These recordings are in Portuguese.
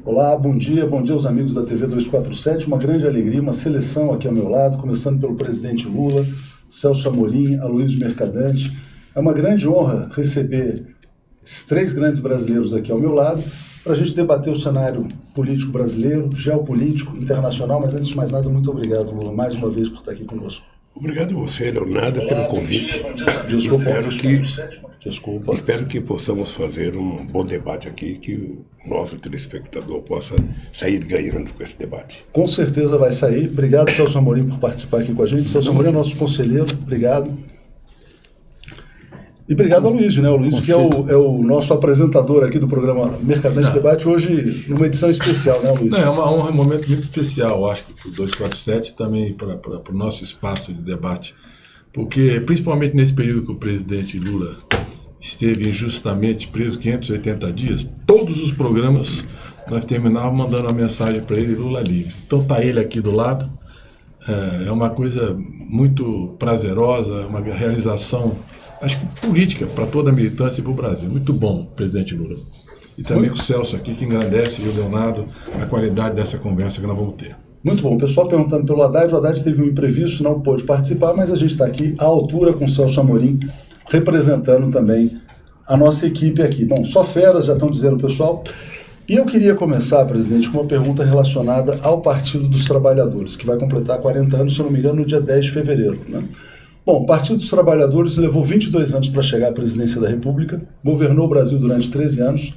Olá, bom dia aos amigos da TV 247. Uma grande alegria, uma seleção aqui ao meu lado, começando pelo presidente Lula, Celso Amorim, Aloysio Mercadante. É uma grande honra receber esses três grandes brasileiros aqui ao meu lado para a gente debater o cenário político brasileiro, geopolítico, internacional. Mas antes de mais nada, muito obrigado, Lula, mais uma vez por estar aqui conosco. Obrigado a você, Leonardo, pelo convite. Espero que possamos fazer um bom debate aqui, que o nosso telespectador possa sair ganhando com esse debate. Com certeza vai sair. Obrigado, Celso Amorim, por participar aqui com a gente. Celso Amorim é nosso conselheiro. Obrigado. E obrigado ao Luiz, né? O Luiz que é o nosso apresentador aqui do programa Mercadante Debate, hoje numa edição especial, né, Luiz? Não, é uma honra, um momento muito especial, acho que para o 247 também para o nosso espaço de debate, porque principalmente nesse período que o presidente Lula esteve injustamente preso 580 dias, todos os programas nós terminávamos mandando uma mensagem para ele, Lula livre. Então está ele aqui do lado, é uma coisa muito prazerosa, uma realização, acho que política para toda a militância e para o Brasil. Muito bom, presidente Lula. E também com o Celso aqui, que engrandece, e o Leonardo, a qualidade dessa conversa que nós vamos ter. Muito bom. O pessoal perguntando pelo Haddad. O Haddad teve um imprevisto, não pôde participar, mas a gente está aqui à altura com o Celso Amorim, representando também a nossa equipe aqui. Bom, só feras, já estão dizendo, pessoal. E eu queria começar, presidente, com uma pergunta relacionada ao Partido dos Trabalhadores, que vai completar 40 anos, se eu não me engano, no dia 10 de fevereiro, né? Bom, o Partido dos Trabalhadores levou 22 anos para chegar à presidência da República, governou o Brasil durante 13 anos.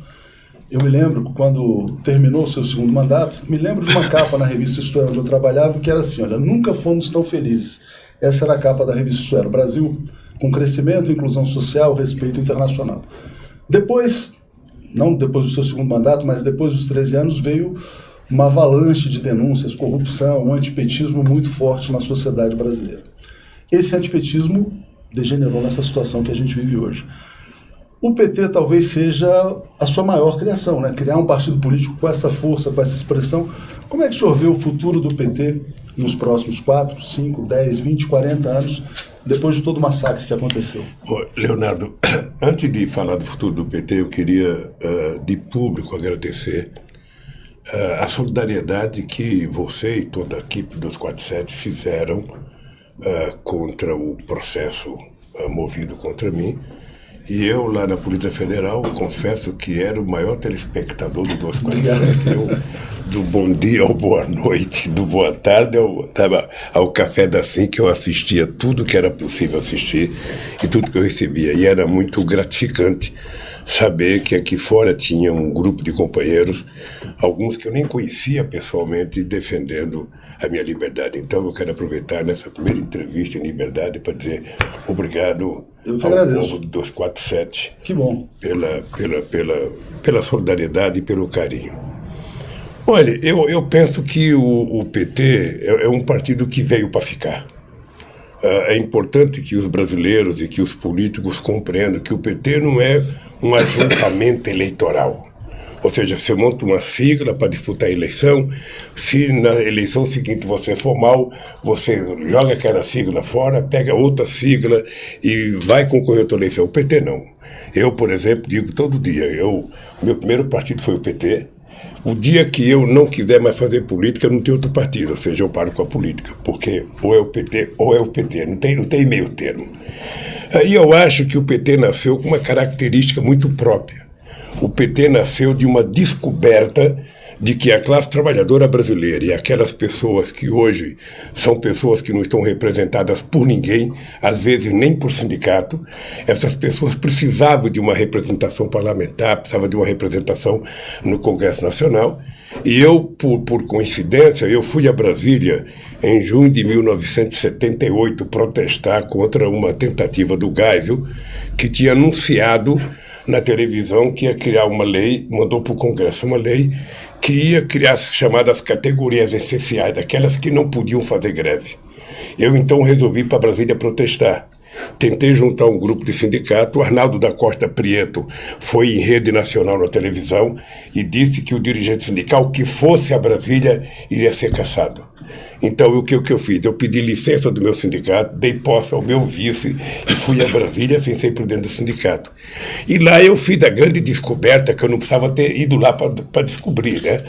Eu me lembro, quando terminou o seu segundo mandato, me lembro de uma capa na revista Isto É, onde eu trabalhava, que era assim, olha, nunca fomos tão felizes. Essa era a capa da revista Isto É, o Brasil com crescimento, inclusão social, respeito internacional. Depois, não depois do seu segundo mandato, mas depois dos 13 anos, veio uma avalanche de denúncias, corrupção, um antipetismo muito forte na sociedade brasileira. Esse antipetismo degenerou nessa situação que a gente vive hoje. O PT talvez seja a sua maior criação, né? Criar um partido político com essa força, com essa expressão. Como é que o senhor vê o futuro do PT nos próximos 4, 5, 10, 20, 40 anos, depois de todo o massacre que aconteceu? Leonardo, antes de falar do futuro do PT, eu queria, de público, agradecer a solidariedade que você e toda a equipe dos 47 fizeram contra o processo movido contra mim. E eu, lá na Polícia Federal, confesso que era o maior telespectador do 247. Do bom dia ao boa noite, do boa tarde ao café da 5, eu assistia tudo que era possível assistir e tudo que eu recebia. E era muito gratificante saber que aqui fora tinha um grupo de companheiros, alguns que eu nem conhecia pessoalmente, defendendo a minha liberdade. Então eu quero aproveitar nessa primeira entrevista em liberdade para dizer obrigado ao povo do 247. Que bom. Pela solidariedade e pelo carinho. Olha, eu penso que o PT é um partido que veio para ficar. É importante que os brasileiros e que os políticos compreendam que o PT não é um ajuntamento eleitoral. Ou seja, você monta uma sigla para disputar a eleição, se na eleição seguinte você for mal, você joga aquela sigla fora, pega outra sigla e vai concorrer a outra eleição. O PT não. Eu, por exemplo, digo todo dia, meu primeiro partido foi o PT. O dia que eu não quiser mais fazer política, não tem outro partido, ou seja, eu paro com a política, porque ou é o PT ou é o PT, não tem meio termo. Aí eu acho que o PT nasceu com uma característica muito própria. O PT nasceu de uma descoberta de que a classe trabalhadora brasileira e aquelas pessoas que hoje são pessoas que não estão representadas por ninguém, às vezes nem por sindicato, essas pessoas precisavam de uma representação parlamentar, precisavam de uma representação no Congresso Nacional. E eu, por coincidência, eu fui a Brasília em junho de 1978 protestar contra uma tentativa do Geisel, que tinha anunciado na televisão que ia criar uma lei, mandou para o Congresso uma lei que ia criar as chamadas categorias essenciais, daquelas que não podiam fazer greve. Eu então resolvi ir para Brasília protestar. tentei juntar um grupo de sindicato. O Arnaldo da Costa Prieto foi em rede nacional na televisão e disse que o dirigente sindical que fosse a Brasília iria ser cassado. Então, o que eu fiz? Eu pedi licença do meu sindicato, dei posse ao meu vice e fui a Brasília sem ser por dentro do sindicato. E lá eu fiz a grande descoberta, que eu não precisava ter ido lá para descobrir, né?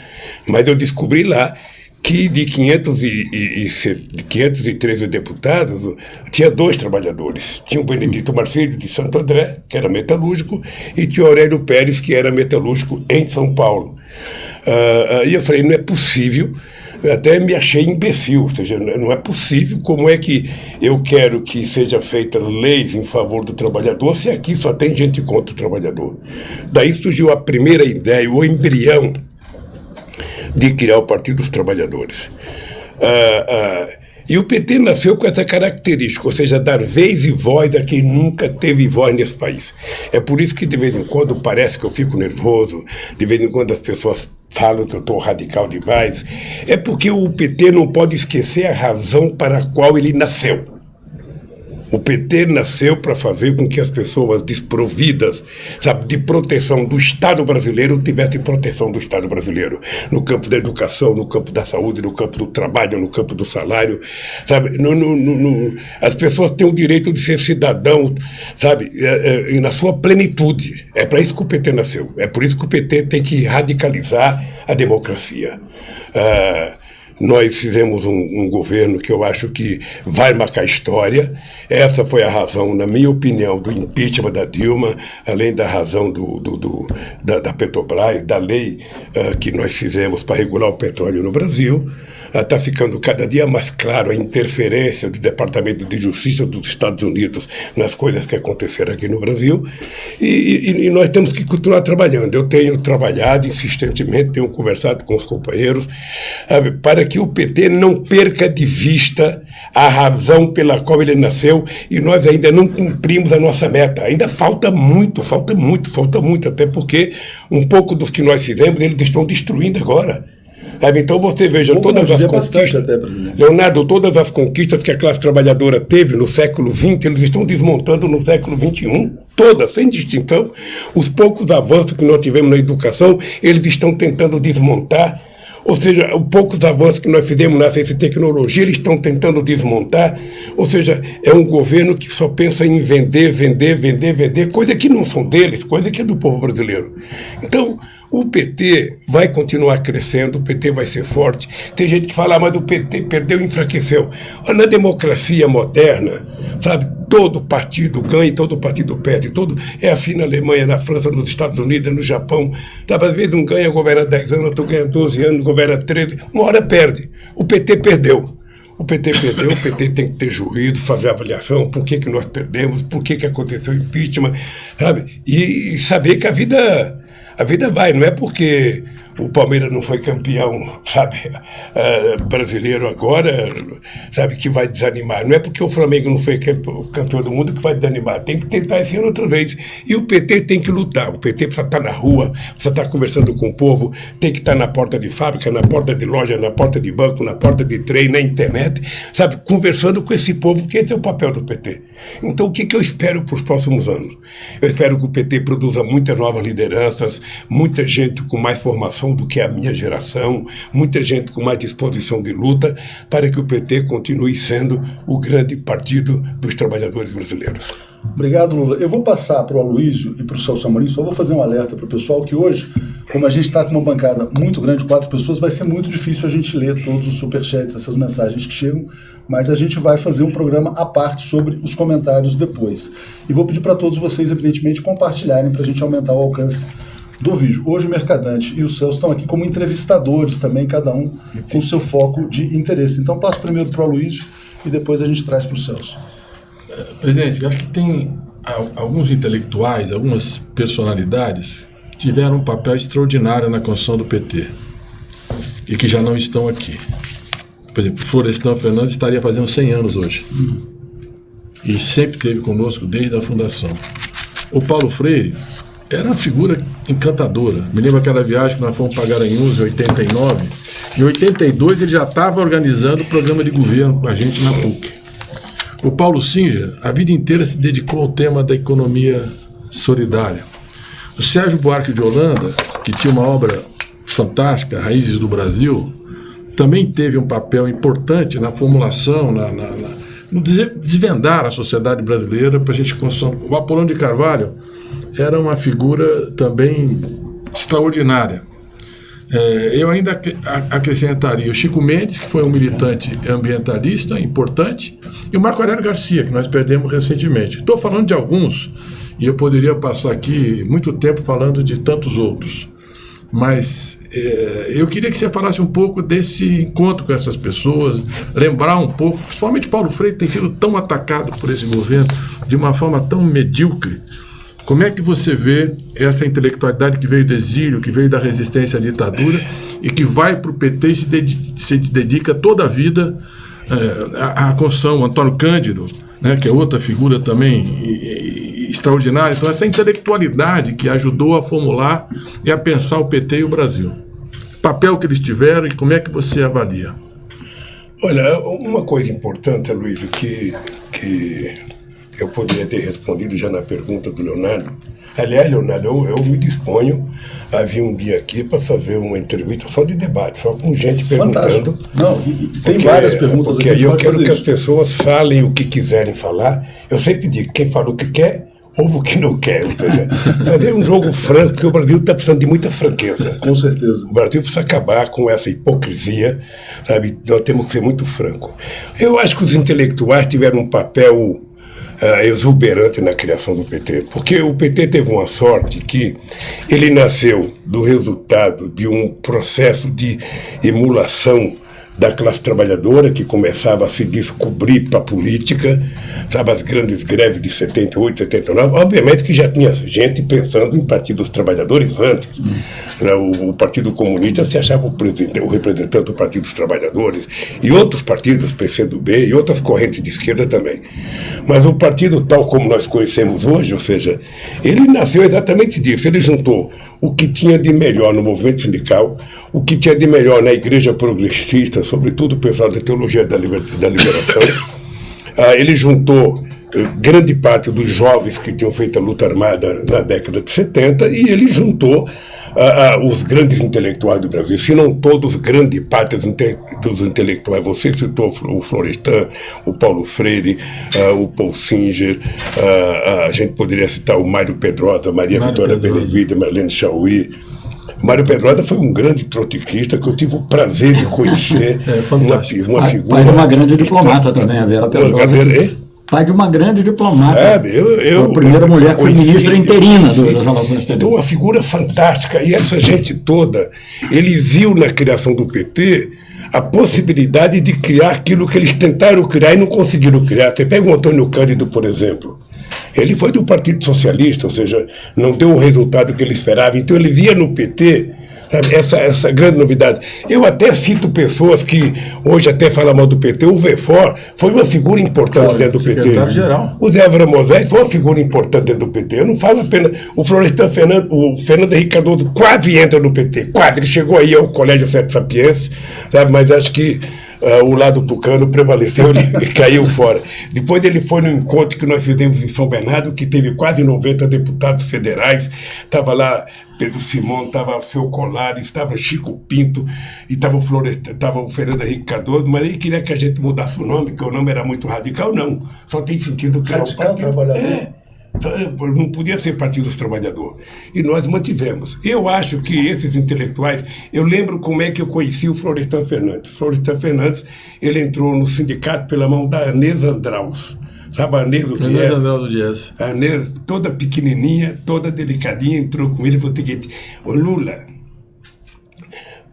Mas eu descobri lá que de 513 deputados, tinha 2 trabalhadores. Tinha o Benedito Marcílio, de Santo André, que era metalúrgico, e tinha o Aurélio Pérez, que era metalúrgico em São Paulo. E eu falei, não é possível. Eu até me achei imbecil, ou seja, não é possível, como é que eu quero que sejam feitas leis em favor do trabalhador se aqui só tem gente contra o trabalhador. Daí surgiu a primeira ideia, o embrião de criar o Partido dos Trabalhadores. E o PT nasceu com essa característica, ou seja, dar vez e voz a quem nunca teve voz nesse país. É por isso que de vez em quando parece que eu fico nervoso, de vez em quando as pessoas falam que eu estou radical demais. É porque o PT não pode esquecer a razão para a qual ele nasceu. O PT nasceu para fazer com que as pessoas desprovidas, sabe, de proteção do Estado brasileiro tivessem proteção do Estado brasileiro. No campo da educação, no campo da saúde, no campo do trabalho, no campo do salário. Sabe? As pessoas têm o direito de ser cidadão, sabe, e na sua plenitude. É para isso que o PT nasceu. É por isso que o PT tem que radicalizar a democracia. Nós fizemos um governo que eu acho que vai marcar história. Essa foi a razão, na minha opinião, do impeachment da Dilma, além da razão da Petrobras, da lei que nós fizemos para regular o petróleo no Brasil. Está ficando cada dia mais claro a interferência do Departamento de Justiça dos Estados Unidos nas coisas que aconteceram aqui no Brasil, e nós temos que continuar trabalhando. Eu tenho trabalhado insistentemente, tenho conversado com os companheiros, para que o PT não perca de vista a razão pela qual ele nasceu, e nós ainda não cumprimos a nossa meta. Ainda falta muito, até porque um pouco dos que nós fizemos, eles estão destruindo agora. Então você veja todas as conquistas, Leonardo, todas as conquistas que a classe trabalhadora teve no século XX, eles estão desmontando no século XXI, todas, sem distinção. Os poucos avanços que nós tivemos na educação, eles estão tentando desmontar. Ou seja, os poucos avanços que nós fizemos na ciência e tecnologia, eles estão tentando desmontar. Ou seja, é um governo que só pensa em vender, coisa que não são deles, coisa que é do povo brasileiro. Então, o PT vai continuar crescendo, o PT vai ser forte. Tem gente que fala, mas o PT perdeu e enfraqueceu. Na democracia moderna, sabe, todo partido ganha e todo partido perde. É assim na Alemanha, na França, nos Estados Unidos, no Japão. Sabe, às vezes um ganha, governa 10 anos, outro ganha 12 anos, governa 13, uma hora perde. O PT perdeu. O PT tem que ter juízo, fazer avaliação, por que nós perdemos, por que aconteceu o impeachment, sabe? E saber que a vida vai, não é porque o Palmeiras não foi campeão, sabe, brasileiro agora, sabe, que vai desanimar. Não é porque o Flamengo não foi campeão do mundo que vai desanimar. Tem que tentar esse ano outra vez. E o PT tem que lutar. O PT precisa estar na rua, precisa estar conversando com o povo, tem que estar na porta de fábrica, na porta de loja, na porta de banco, na porta de trem, na internet, sabe, conversando com esse povo, que esse é o papel do PT. Então, o que eu espero para os próximos anos? Eu espero que o PT produza muitas novas lideranças, muita gente com mais formação do que a minha geração, muita gente com mais disposição de luta, para que o PT continue sendo o grande partido dos trabalhadores brasileiros. Obrigado, Lula. Eu vou passar para o Aloysio e para o Celso Amorim, só vou fazer um alerta para o pessoal que hoje, como a gente está com uma bancada muito grande, 4 pessoas, vai ser muito difícil a gente ler todos os superchats, essas mensagens que chegam, mas a gente vai fazer um programa à parte sobre os comentários depois. E vou pedir para todos vocês, evidentemente, compartilharem para a gente aumentar o alcance do vídeo. Hoje o Mercadante e o Celso estão aqui como entrevistadores também, cada um com seu foco de interesse. Então passo primeiro para o Aloysio e depois a gente traz para o Celso. Presidente, eu acho que tem alguns intelectuais, algumas personalidades que tiveram um papel extraordinário na construção do PT e que já não estão aqui. Por exemplo, Florestan Fernandes estaria fazendo 100 anos hoje. E sempre esteve conosco desde a fundação. O Paulo Freire era uma figura encantadora. Me lembro aquela viagem que nós fomos para Garanhuns em 89. Em 82 ele já estava organizando o programa de governo com a gente na PUC. O Paulo Singer, a vida inteira, se dedicou ao tema da economia solidária. O Sérgio Buarque de Holanda, que tinha uma obra fantástica, Raízes do Brasil, também teve um papel importante na formulação, no desvendar a sociedade brasileira para a gente construir. O Apolônio de Carvalho era uma figura também extraordinária. Eu ainda acrescentaria o Chico Mendes, que foi um militante ambientalista importante, e o Marco Aurélio Garcia, que nós perdemos recentemente. Estou falando de alguns, e eu poderia passar aqui muito tempo falando de tantos outros. Mas eu queria que você falasse um pouco desse encontro com essas pessoas, lembrar um pouco, principalmente Paulo Freire tem sido tão atacado por esse governo de uma forma tão medíocre. Como é que você vê essa intelectualidade que veio do exílio, que veio da resistência à ditadura e que vai para o PT e se dedica toda a vida à construção? O Antônio Cândido, né, que é outra figura também extraordinária. Então, essa intelectualidade que ajudou a formular e a pensar o PT e o Brasil. O papel que eles tiveram e como é que você avalia? Olha, uma coisa importante, Luiz, que eu poderia ter respondido já na pergunta do Leonardo. Aliás, Leonardo, eu me disponho a vir um dia aqui para fazer uma entrevista só de debate, só com gente perguntando. Fantástico. Não, e tem várias perguntas porque aqui. Porque eu quero que as pessoas falem o que quiserem falar. Eu sempre digo, quem fala o que quer, ouve o que não quer. Ou seja, fazer um jogo franco, porque o Brasil está precisando de muita franqueza. Com certeza. O Brasil precisa acabar com essa hipocrisia, sabe? Nós temos que ser muito francos. Eu acho que os intelectuais tiveram um papel exuberante na criação do PT, porque o PT teve uma sorte que ele nasceu do resultado de um processo de emulação da classe trabalhadora que começava a se descobrir para a política, sabe, as grandes greves de 78, 79, obviamente que já tinha gente pensando em Partido dos Trabalhadores antes. O Partido Comunista se achava o representante do Partido dos Trabalhadores, e outros partidos, PCdoB e outras correntes de esquerda também. Mas o partido tal como nós conhecemos hoje, ou seja, ele nasceu exatamente disso, ele juntou o que tinha de melhor no movimento sindical, o que tinha de melhor na igreja progressista, sobretudo o pessoal da teologia da liberação. Ele juntou grande parte dos jovens que tinham feito a luta armada na década de 70 e ele juntou os grandes intelectuais do Brasil, se não todos, grande parte dos intelectuais. Você citou o Florestan, o Paulo Freire, o Paul Singer, a gente poderia citar o Mário Pedrosa, Maria Vitória Benevide, Marlene Chauí. Mário Pedrosa foi um grande trotskista que eu tive o prazer de conhecer. Uma figura. Pai de uma grande diplomata também, a Vera Pedrosa. Pai de uma grande diplomata. A primeira mulher que foi ministra interina das Relações Exteriores. Então, uma figura fantástica. E essa gente toda, eles viu na criação do PT a possibilidade de criar aquilo que eles tentaram criar e não conseguiram criar. Você pega o Antônio Cândido, por exemplo. Ele foi do Partido Socialista, ou seja, não deu o resultado que ele esperava. Então ele via no PT, sabe, essa grande novidade. Eu até cito pessoas que hoje até falam mal do PT. O Vefor foi uma figura importante dentro do PT. O Zé Álvaro Moisés foi uma figura importante dentro do PT. Eu não falo apenas... O Florestan Fernando, o Fernando Henrique Cardoso quase entra no PT. Quase. Ele chegou aí ao Colégio Sete Sapienses, sabe, mas acho que o lado tucano prevaleceu e caiu fora. Depois ele foi no encontro que nós fizemos em São Bernardo, que teve quase 90 deputados federais. Estava lá Pedro Simão, estava o Seu Colares, estava Chico Pinto, e estava o Fernando Henrique Cardoso, mas ele queria que a gente mudasse o nome, porque o nome era muito radical. Não, só tem sentido criar um partido. Não podia ser Partido dos Trabalhadores. E nós mantivemos. Eu acho que esses intelectuais... Eu lembro como é que eu conheci o Florestan Fernandes. Florestan Fernandes, ele entrou no sindicato pela mão da Anesa Andraus. Sabe a Anesa do Dias? A Anesa, toda pequenininha, toda delicadinha, entrou com ele e falou o seguinte: ô Lula,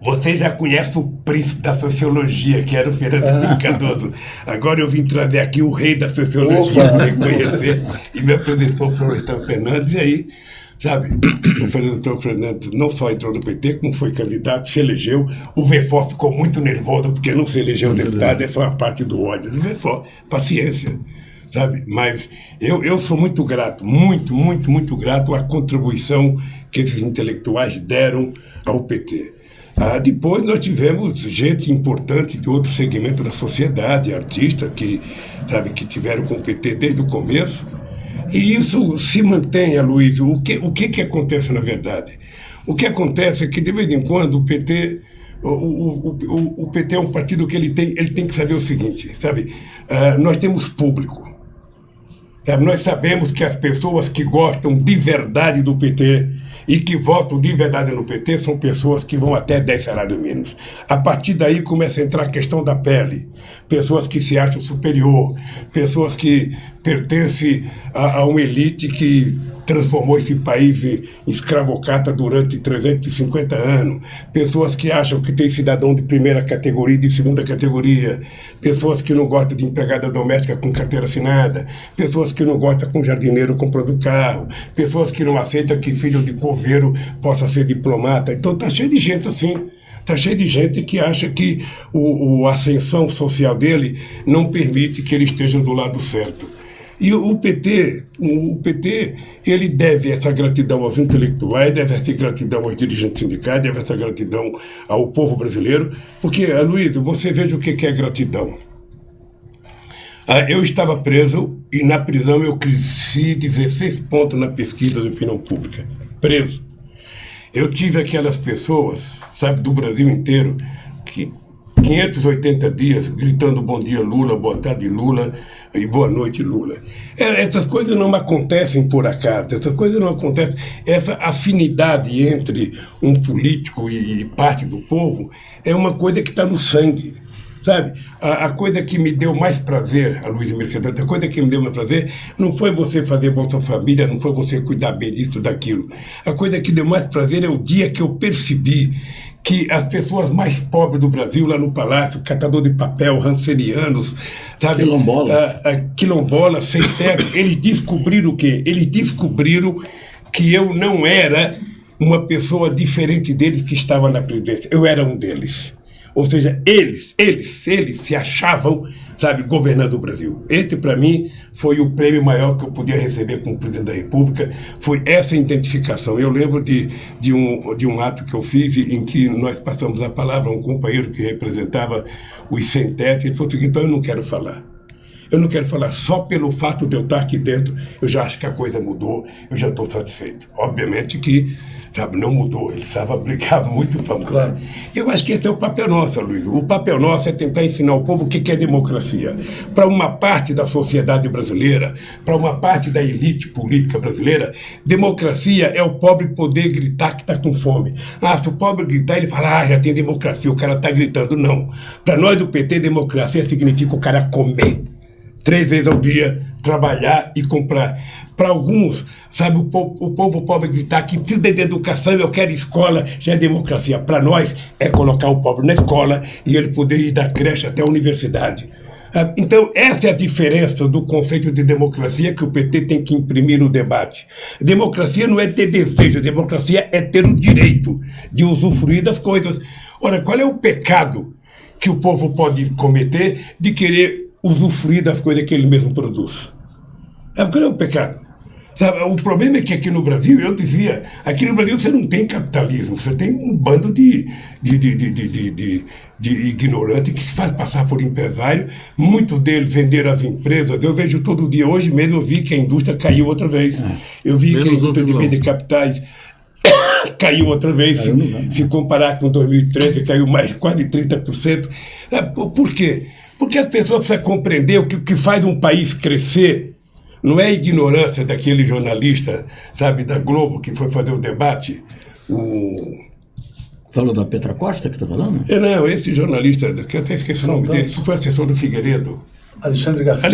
você já conhece o príncipe da sociologia, que era o Fernando Henrique Cardoso. Agora eu vim trazer aqui o rei da sociologia para você conhecer. E me apresentou o Florestan Fernandes, e aí, sabe, o Florestan Fernandes não só entrou no PT, como foi candidato, se elegeu. O Vefor ficou muito nervoso porque não se elegeu deputado, essa é uma parte do ódio do Vefor. Paciência, sabe? Mas eu sou muito grato, muito grato à contribuição que esses intelectuais deram ao PT. Depois nós tivemos gente importante de outro segmento da sociedade, artistas que tiveram com o PT desde o começo. E isso se mantém, Aloysio. O que acontece na verdade? O que acontece é que, de vez em quando, o PT... O PT é um partido que ele tem que saber o seguinte, sabe? Nós temos público. Nós sabemos que as pessoas que gostam de verdade do PT e que votam de verdade no PT são pessoas que vão até 10 salários mínimos. A partir daí começa a entrar a questão da pele. Pessoas que se acham superior, pessoas que pertencem a uma elite que transformou esse país em escravocrata durante 350 anos, pessoas que acham que tem cidadão de primeira categoria e de segunda categoria, pessoas que não gostam de empregada doméstica com carteira assinada, pessoas que não gostam com jardineiro comprando carro, pessoas que não aceitam que filho de coveiro possa ser diplomata. Então está cheio de gente assim. Está cheio de gente que acha que a ascensão social dele não permite que ele esteja do lado certo. E o PT, ele deve essa gratidão aos intelectuais, deve essa gratidão aos dirigentes sindicais, deve essa gratidão ao povo brasileiro, porque, Aloysio, você veja o que é gratidão. Eu estava preso e na prisão eu cresci 16 pontos na pesquisa de opinião pública. Preso. Eu tive aquelas pessoas, sabe, do Brasil inteiro, que 580 dias gritando bom dia Lula, boa tarde Lula e boa noite Lula. Essas coisas não acontecem por acaso, essas coisas não acontecem. Essa afinidade entre um político e parte do povo é uma coisa que está no sangue. Sabe, a coisa que me deu mais prazer, Aloysio Mercadante, a coisa que me deu mais prazer não foi você fazer Bolsa Família, não foi você cuidar bem disso, daquilo. A coisa que deu mais prazer é o dia que eu percebi que as pessoas mais pobres do Brasil, lá no Palácio, catador de papel, rancenianos, sabe? Quilombolas, sem teto, eles descobriram o quê? Eles descobriram que eu não era uma pessoa diferente deles que estava na presidência, eu era um deles. Ou seja, eles se achavam, sabe, governando o Brasil. Esse, para mim, foi o prêmio maior que eu podia receber como presidente da República, foi essa identificação. Eu lembro de um ato que eu fiz em que nós passamos a palavra a um companheiro que representava os sem teto, e ele falou o seguinte: então eu não quero falar. Eu não quero falar, só pelo fato de eu estar aqui dentro, eu já acho que a coisa mudou, eu já estou satisfeito. Obviamente que, sabe, não mudou, ele estava brigando muito para mudar. Claro. Eu acho que esse é o papel nosso, Aloysio. O papel nosso é tentar ensinar o povo o que é democracia. Para uma parte da sociedade brasileira, para uma parte da elite política brasileira, democracia é o pobre poder gritar que está com fome. Se o pobre gritar, ele fala, já tem democracia, o cara está gritando. Não. Para nós do PT, democracia significa o cara comer 3 vezes ao dia, trabalhar e comprar. Para alguns, sabe, o povo pobre gritar que precisa de educação, eu quero escola, já é democracia. Para nós, é colocar o pobre na escola e ele poder ir da creche até a universidade. Então, essa é a diferença do conceito de democracia que o PT tem que imprimir no debate. Democracia não é ter desejo, democracia é ter o direito de usufruir das coisas. Ora, qual é o pecado que o povo pode cometer de querer usufruir das coisas que ele mesmo produz? Qual é o pecado? Sabe, o problema é que aqui no Brasil, eu dizia, aqui no Brasil você não tem capitalismo, você tem um bando de ignorantes que se faz passar por empresário, muitos deles venderam as empresas. Eu vejo todo dia, hoje mesmo eu vi que a indústria caiu outra vez. Eu vi que a indústria de bens de capitais caiu outra vez, se comparar com 2013, caiu mais quase 30%. Por quê? Porque as pessoas precisam compreender que o que faz um país crescer não é a ignorância daquele jornalista, sabe, da Globo, que foi fazer o debate. Falou da Petra Costa que está falando? Não, esse jornalista, que eu até esqueci o nome dele, que foi assessor do Figueiredo. Alexandre Garcia.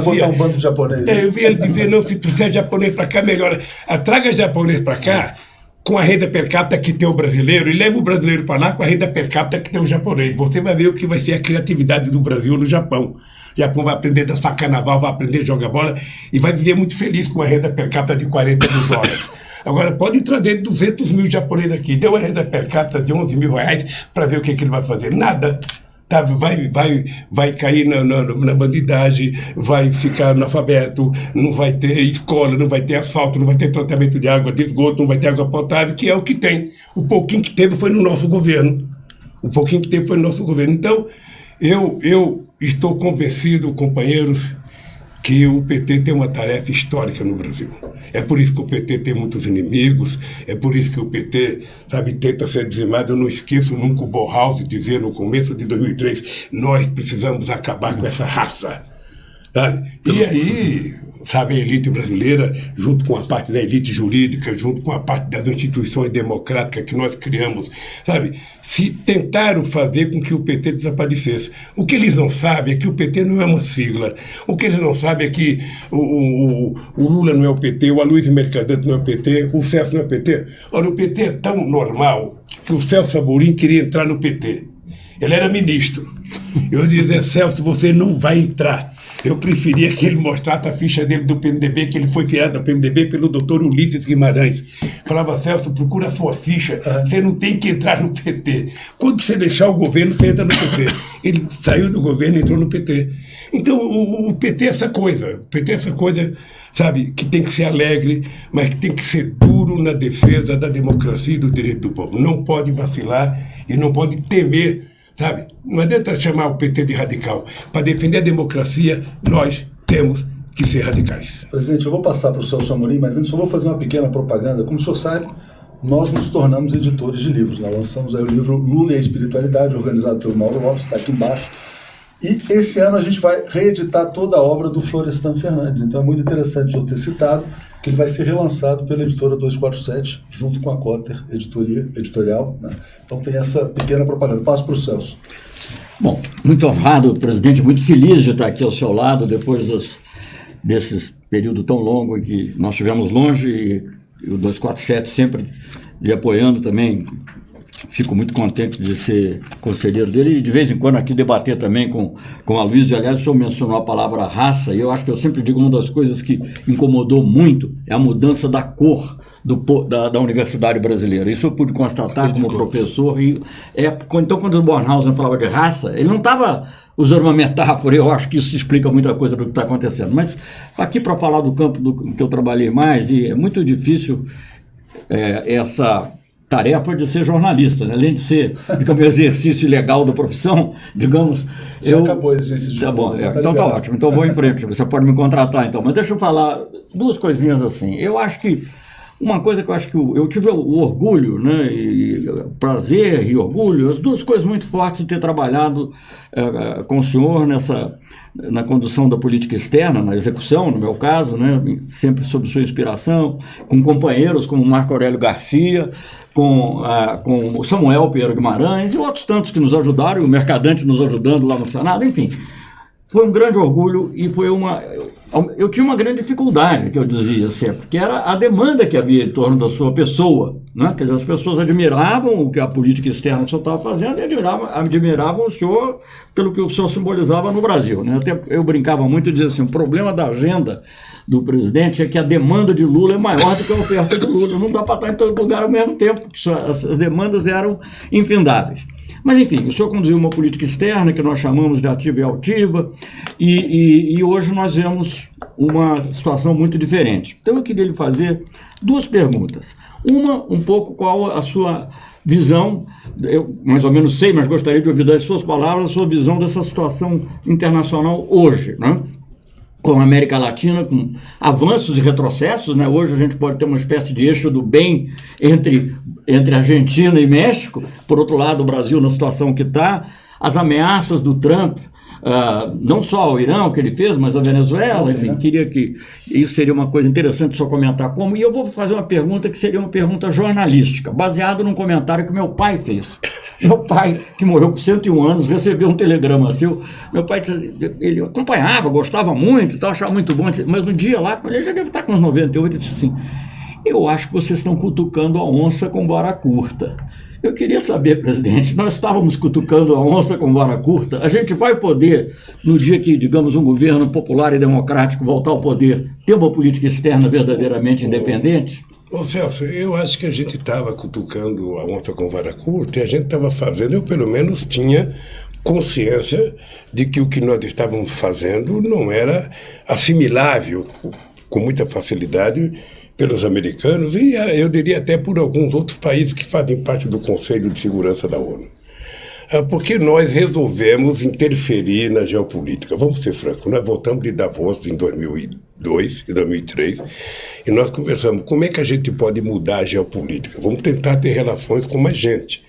Vai botar um bando de japonês. Eu vi ele dizer, não, se trouxer japonês para cá, melhora. Traga japonês para cá com a renda per capita que tem o brasileiro e leva o brasileiro para lá com a renda per capita que tem o japonês. Você vai ver o que vai ser a criatividade do Brasil no Japão. O Japão vai aprender a dançar carnaval, vai aprender a jogar bola e vai viver muito feliz com a renda per capita de 40 mil dólares. Agora, pode trazer 200 mil japoneses aqui. Deu a renda per capita de 11 mil reais para ver o que ele vai fazer. Nada. tá, vai cair na bandidagem, vai ficar analfabeto, não vai ter escola, não vai ter asfalto, não vai ter tratamento de água de esgoto, não vai ter água potável, que é o que tem. O pouquinho que teve foi no nosso governo. Então, eu estou convencido, companheiros, que o PT tem uma tarefa histórica no Brasil. É por isso que o PT tem muitos inimigos, é por isso que o PT, sabe, tenta ser dizimado. Eu não esqueço nunca o Bauhaus dizer no começo de 2003, nós precisamos acabar com essa raça. Sabe? E aí, sabe, a elite brasileira, junto com a parte da elite jurídica, junto com a parte das instituições democráticas que nós criamos, sabe, se tentaram fazer com que o PT desaparecesse. O que eles não sabem é que o PT não é uma sigla. O que eles não sabem é que o Lula não é o PT, o Aloysio Mercadante não é o PT, o Celso não é o PT. Olha, o PT é tão normal que o Celso Amorim queria entrar no PT. Ele era ministro. Eu dizia, Celso, você não vai entrar. Eu preferia que ele mostrasse a ficha dele do PMDB, que ele foi criado do PMDB pelo doutor Ulisses Guimarães. Falava, Celso, procura a sua ficha, você não tem que entrar no PT. Quando você deixar o governo, você entra no PT. Ele saiu do governo e entrou no PT. Então, o PT é essa coisa. O PT é essa coisa, sabe, que tem que ser alegre, mas que tem que ser duro na defesa da democracia e do direito do povo. Não pode vacilar e não pode temer. Sabe? Não adianta chamar o PT de radical. Para defender a democracia, nós temos que ser radicais. Presidente, eu vou passar para o Celso Amorim, mas antes só vou fazer uma pequena propaganda. Como o senhor sabe, nós nos tornamos editores de livros. Nós lançamos aí o livro Lula e a Espiritualidade, organizado pelo Mauro Lopes, está aqui embaixo. E esse ano a gente vai reeditar toda a obra do Florestan Fernandes. Então é muito interessante o senhor ter citado que ele vai ser relançado pela editora 247, junto com a Cotter Editorial. Né? Então tem essa pequena propaganda. Passo para o Celso. Bom, muito honrado, presidente, muito feliz de estar aqui ao seu lado depois desses período tão longo em que nós estivemos longe e o 247 sempre lhe apoiando também. Fico muito contente de ser conselheiro dele e de vez em quando aqui debater também com a Luísa. Aliás, o senhor mencionou a palavra raça e eu acho que eu sempre digo uma das coisas que incomodou muito é a mudança da cor da universidade brasileira. Isso eu pude constatar como professor. Então, quando o Bornhausen falava de raça, ele não estava usando uma metáfora, eu acho que isso explica muita coisa do que está acontecendo. Mas aqui para falar do campo que eu trabalhei mais, e é muito difícil essa tarefa de ser jornalista, né? Além de ser, digamos, exercício legal da profissão, digamos... Já acabou o exercício de... Tá bom, então tá ótimo, então vou em frente, você pode me contratar então, mas deixa eu falar duas coisinhas assim. Eu acho que, uma coisa que eu acho que eu tive o orgulho, né, e prazer e orgulho, as duas coisas muito fortes de ter trabalhado com o senhor na condução da política externa, na execução, no meu caso, né, sempre sob sua inspiração, com companheiros como Marco Aurélio Garcia, com o Samuel Pierre Guimarães e outros tantos que nos ajudaram, e o Mercadante nos ajudando lá no Senado, enfim. Foi um grande orgulho e foi eu tinha uma grande dificuldade, que eu dizia sempre, que era a demanda que havia em torno da sua pessoa, né? Quer dizer, as pessoas admiravam o que a política externa que o senhor estava fazendo e admiravam o senhor pelo que o senhor simbolizava no Brasil, né? Até eu brincava muito e dizia assim, o problema da agenda do presidente é que a demanda de Lula é maior do que a oferta de Lula. Não dá para estar em todo lugar ao mesmo tempo, porque as demandas eram infindáveis. Mas, enfim, o senhor conduziu uma política externa que nós chamamos de ativa e altiva, e hoje nós vemos uma situação muito diferente. Então, eu queria lhe fazer duas perguntas. Uma, um pouco qual a sua visão, eu mais ou menos sei, mas gostaria de ouvir das suas palavras, a sua visão dessa situação internacional hoje, né? Com a América Latina, com avanços e retrocessos, né? Hoje a gente pode ter uma espécie de eixo do bem entre Argentina e México, por outro lado o Brasil na situação que está, as ameaças do Trump, não só ao Irã, que ele fez, mas a Venezuela, enfim, queria que isso seria uma coisa interessante só comentar como, e eu vou fazer uma pergunta que seria uma pergunta jornalística, baseado num comentário que meu pai fez. Meu pai, que morreu com 101 anos, recebeu um telegrama seu, meu pai ele acompanhava, gostava muito, achava muito bom, mas um dia lá, ele já deve estar com uns 98, ele disse assim, eu acho que vocês estão cutucando a onça com vara curta. Eu queria saber, presidente, nós estávamos cutucando a onça com vara curta, a gente vai poder, no dia que, digamos, um governo popular e democrático voltar ao poder, ter uma política externa verdadeiramente independente? Ô Celso, eu acho que a gente estava cutucando a onça com vara curta e a gente estava fazendo, eu pelo menos tinha consciência de que o que nós estávamos fazendo não era assimilável com muita facilidade pelos americanos e eu diria até por alguns outros países que fazem parte do Conselho de Segurança da ONU. Porque nós resolvemos interferir na geopolítica. Vamos ser francos, nós voltamos de Davos em 2002 e 2003 e nós conversamos como é que a gente pode mudar a geopolítica. Vamos tentar ter relações com mais gente.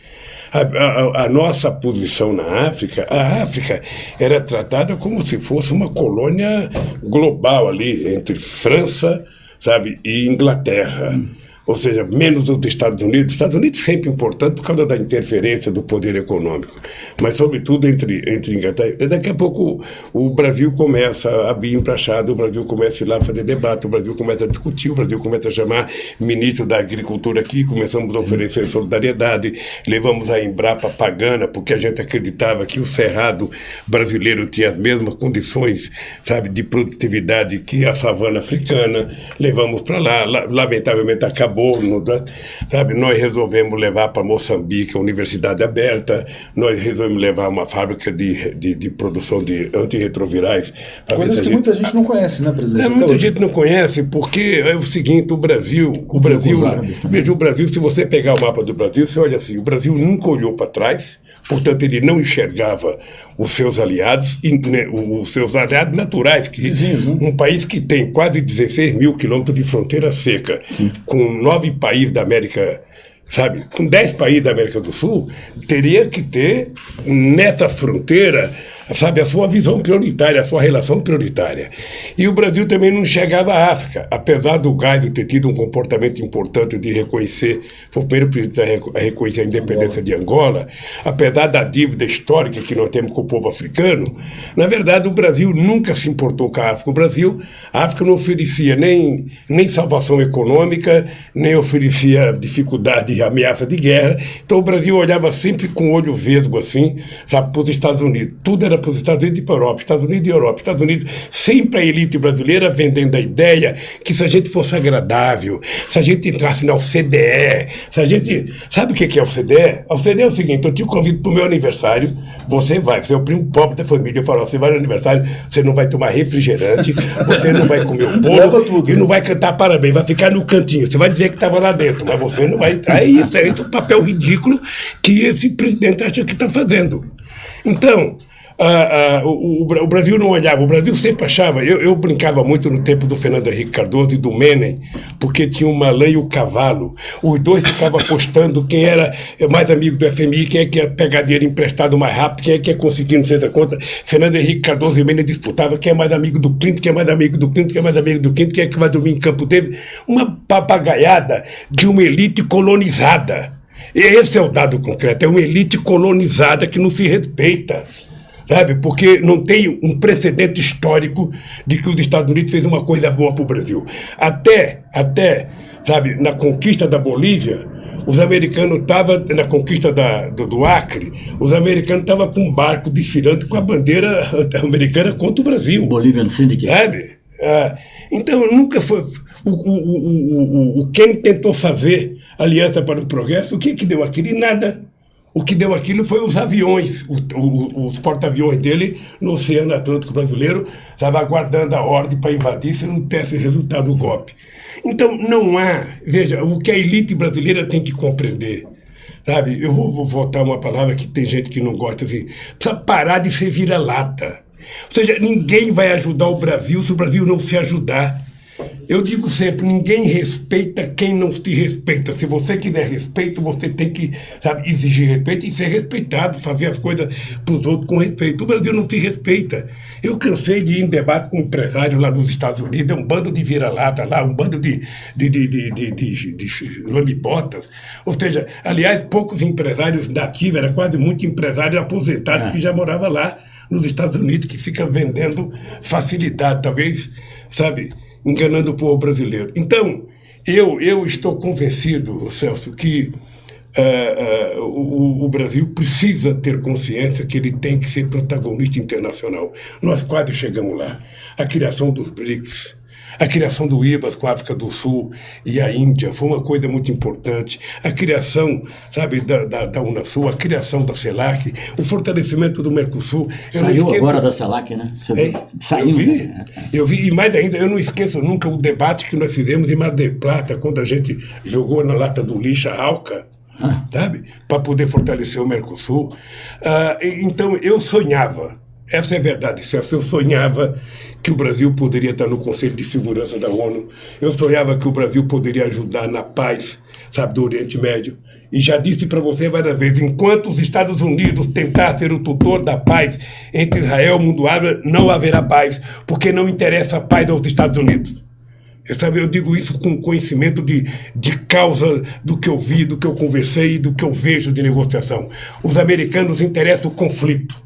A nossa posição na África, a África era tratada como se fosse uma colônia global ali, entre França, sabe, e Inglaterra. Ou seja, menos dos Estados Unidos. Os Estados Unidos sempre importante por causa da interferência do poder econômico, mas sobretudo entre Inglaterra. Daqui a pouco o Brasil começa a abrir embaixada, o Brasil começa a ir lá fazer debate, o Brasil começa a discutir, o Brasil começa a chamar ministro da Agricultura aqui, começamos a oferecer solidariedade, levamos a Embrapa pagana, porque a gente acreditava que o cerrado brasileiro tinha as mesmas condições, sabe, de produtividade que a savana africana, levamos para lá, lamentavelmente acabou. Sabe, nós resolvemos levar para Moçambique a Universidade Aberta, nós resolvemos levar uma fábrica de produção de antirretrovirais. Coisas que muita gente não conhece, né, presidente? Muita gente não conhece porque é o seguinte, o Brasil, veja, o Brasil, se você pegar o mapa do Brasil, você olha assim, o Brasil nunca olhou para trás, portanto ele não enxergava os seus aliados, os seus aliados naturais, que vizinhos, né? Um país que tem quase 16 mil quilômetros de fronteira seca, com 9 países da América, sabe, com 10 países da América do Sul, teria que ter nessa fronteira, sabe, a sua visão prioritária, a sua relação prioritária. E o Brasil também não enxergava a África, apesar do Geisel ter tido um comportamento importante de reconhecer, foi o primeiro presidente a reconhecer a independência de Angola, apesar da dívida histórica que nós temos com o povo africano, na verdade o Brasil nunca se importou com a África. A África não oferecia nem salvação econômica, nem oferecia dificuldade e ameaça de guerra, então o Brasil olhava sempre com o olho vesgo assim, sabe, para os Estados Unidos. Tudo era para os Estados Unidos e para a Europa, Estados Unidos e Europa, Estados Unidos, sempre a elite brasileira vendendo a ideia que se a gente fosse agradável, se a gente entrasse na OCDE, se a gente... Sabe o que é a OCDE? A OCDE é o seguinte, eu te convido para o meu aniversário, você vai, você é o primo pobre da família, eu falo, você vai no aniversário, você não vai tomar refrigerante, você não vai comer o bolo, e não vai cantar parabéns, vai ficar no cantinho, você vai dizer que estava lá dentro, mas você não vai entrar, esse é o papel ridículo que esse presidente acha que está fazendo. Então... o Brasil não olhava, o Brasil sempre achava, eu brincava muito no tempo do Fernando Henrique Cardoso e do Menem, porque tinha uma lã e o cavalo, os dois ficavam apostando quem era mais amigo do FMI, quem é que ia pegar dinheiro emprestado mais rápido, quem é que ia conseguir não sei da conta. Fernando Henrique Cardoso e Menem disputavam quem é mais amigo do Clinton, quem é mais amigo do Clinton, quem é mais amigo do Clinton, quem é que vai dormir em campo dele, uma papagaiada de uma elite colonizada. E esse é o dado concreto, é uma elite colonizada que não se respeita. Sabe? Porque não tem um precedente histórico de que os Estados Unidos fez uma coisa boa para o Brasil. Até, sabe, na conquista da Bolívia, os americanos estavam, na conquista do Acre, os americanos estavam com um barco desfilando com a bandeira americana contra o Brasil. Bolivian Syndicate. Sabe? Então, nunca foi... O quem tentou fazer Aliança para o Progresso, o que deu aquilo? Nada. O que deu aquilo foi os aviões, os porta-aviões dele no Oceano Atlântico brasileiro, estava aguardando a ordem para invadir se não tivesse resultado o golpe. Então, não há... Veja, o que a elite brasileira tem que compreender, sabe? Eu vou voltar uma palavra que tem gente que não gosta, assim, precisa parar de ser vira-lata. Ou seja, ninguém vai ajudar o Brasil se o Brasil não se ajudar. Eu digo sempre, ninguém respeita quem não te respeita. Se você quiser respeito, você tem que, sabe, exigir respeito e ser respeitado, fazer as coisas para os outros com respeito. O Brasil não se respeita. Eu cansei de ir em debate com um empresário lá nos Estados Unidos, é um bando de vira-lata lá, um bando de lambibotas. Ou seja, aliás, poucos empresários nativos, era quase muito empresário aposentado que já morava lá nos Estados Unidos, que fica vendendo facilidade, talvez, sabe, enganando o povo brasileiro. Então, eu estou convencido, Celso, que o Brasil precisa ter consciência que ele tem que ser protagonista internacional. Nós quase chegamos lá. A criação dos BRICS, A criação do IBAS com a África do Sul e a Índia foi uma coisa muito importante. A criação, sabe, da Unasul, a criação da CELAC, o fortalecimento do Mercosul. Saiu agora da CELAC, né? Saiu, eu vi, e mais ainda, eu não esqueço nunca o debate que nós fizemos em Mar del Plata, quando a gente jogou na lata do lixo a Alca, sabe, para poder fortalecer o Mercosul. Então, eu sonhava, essa é a verdade, Celso, eu sonhava que o Brasil poderia estar no Conselho de Segurança da ONU, eu sonhava que o Brasil poderia ajudar na paz, sabe, do Oriente Médio. E já disse para você várias vezes, enquanto os Estados Unidos tentar ser o tutor da paz entre Israel e o mundo árabe, não haverá paz, porque não interessa a paz aos Estados Unidos. Eu digo isso com conhecimento de causa do que eu vi, do que eu conversei e do que eu vejo de negociação. Os americanos interessam o conflito.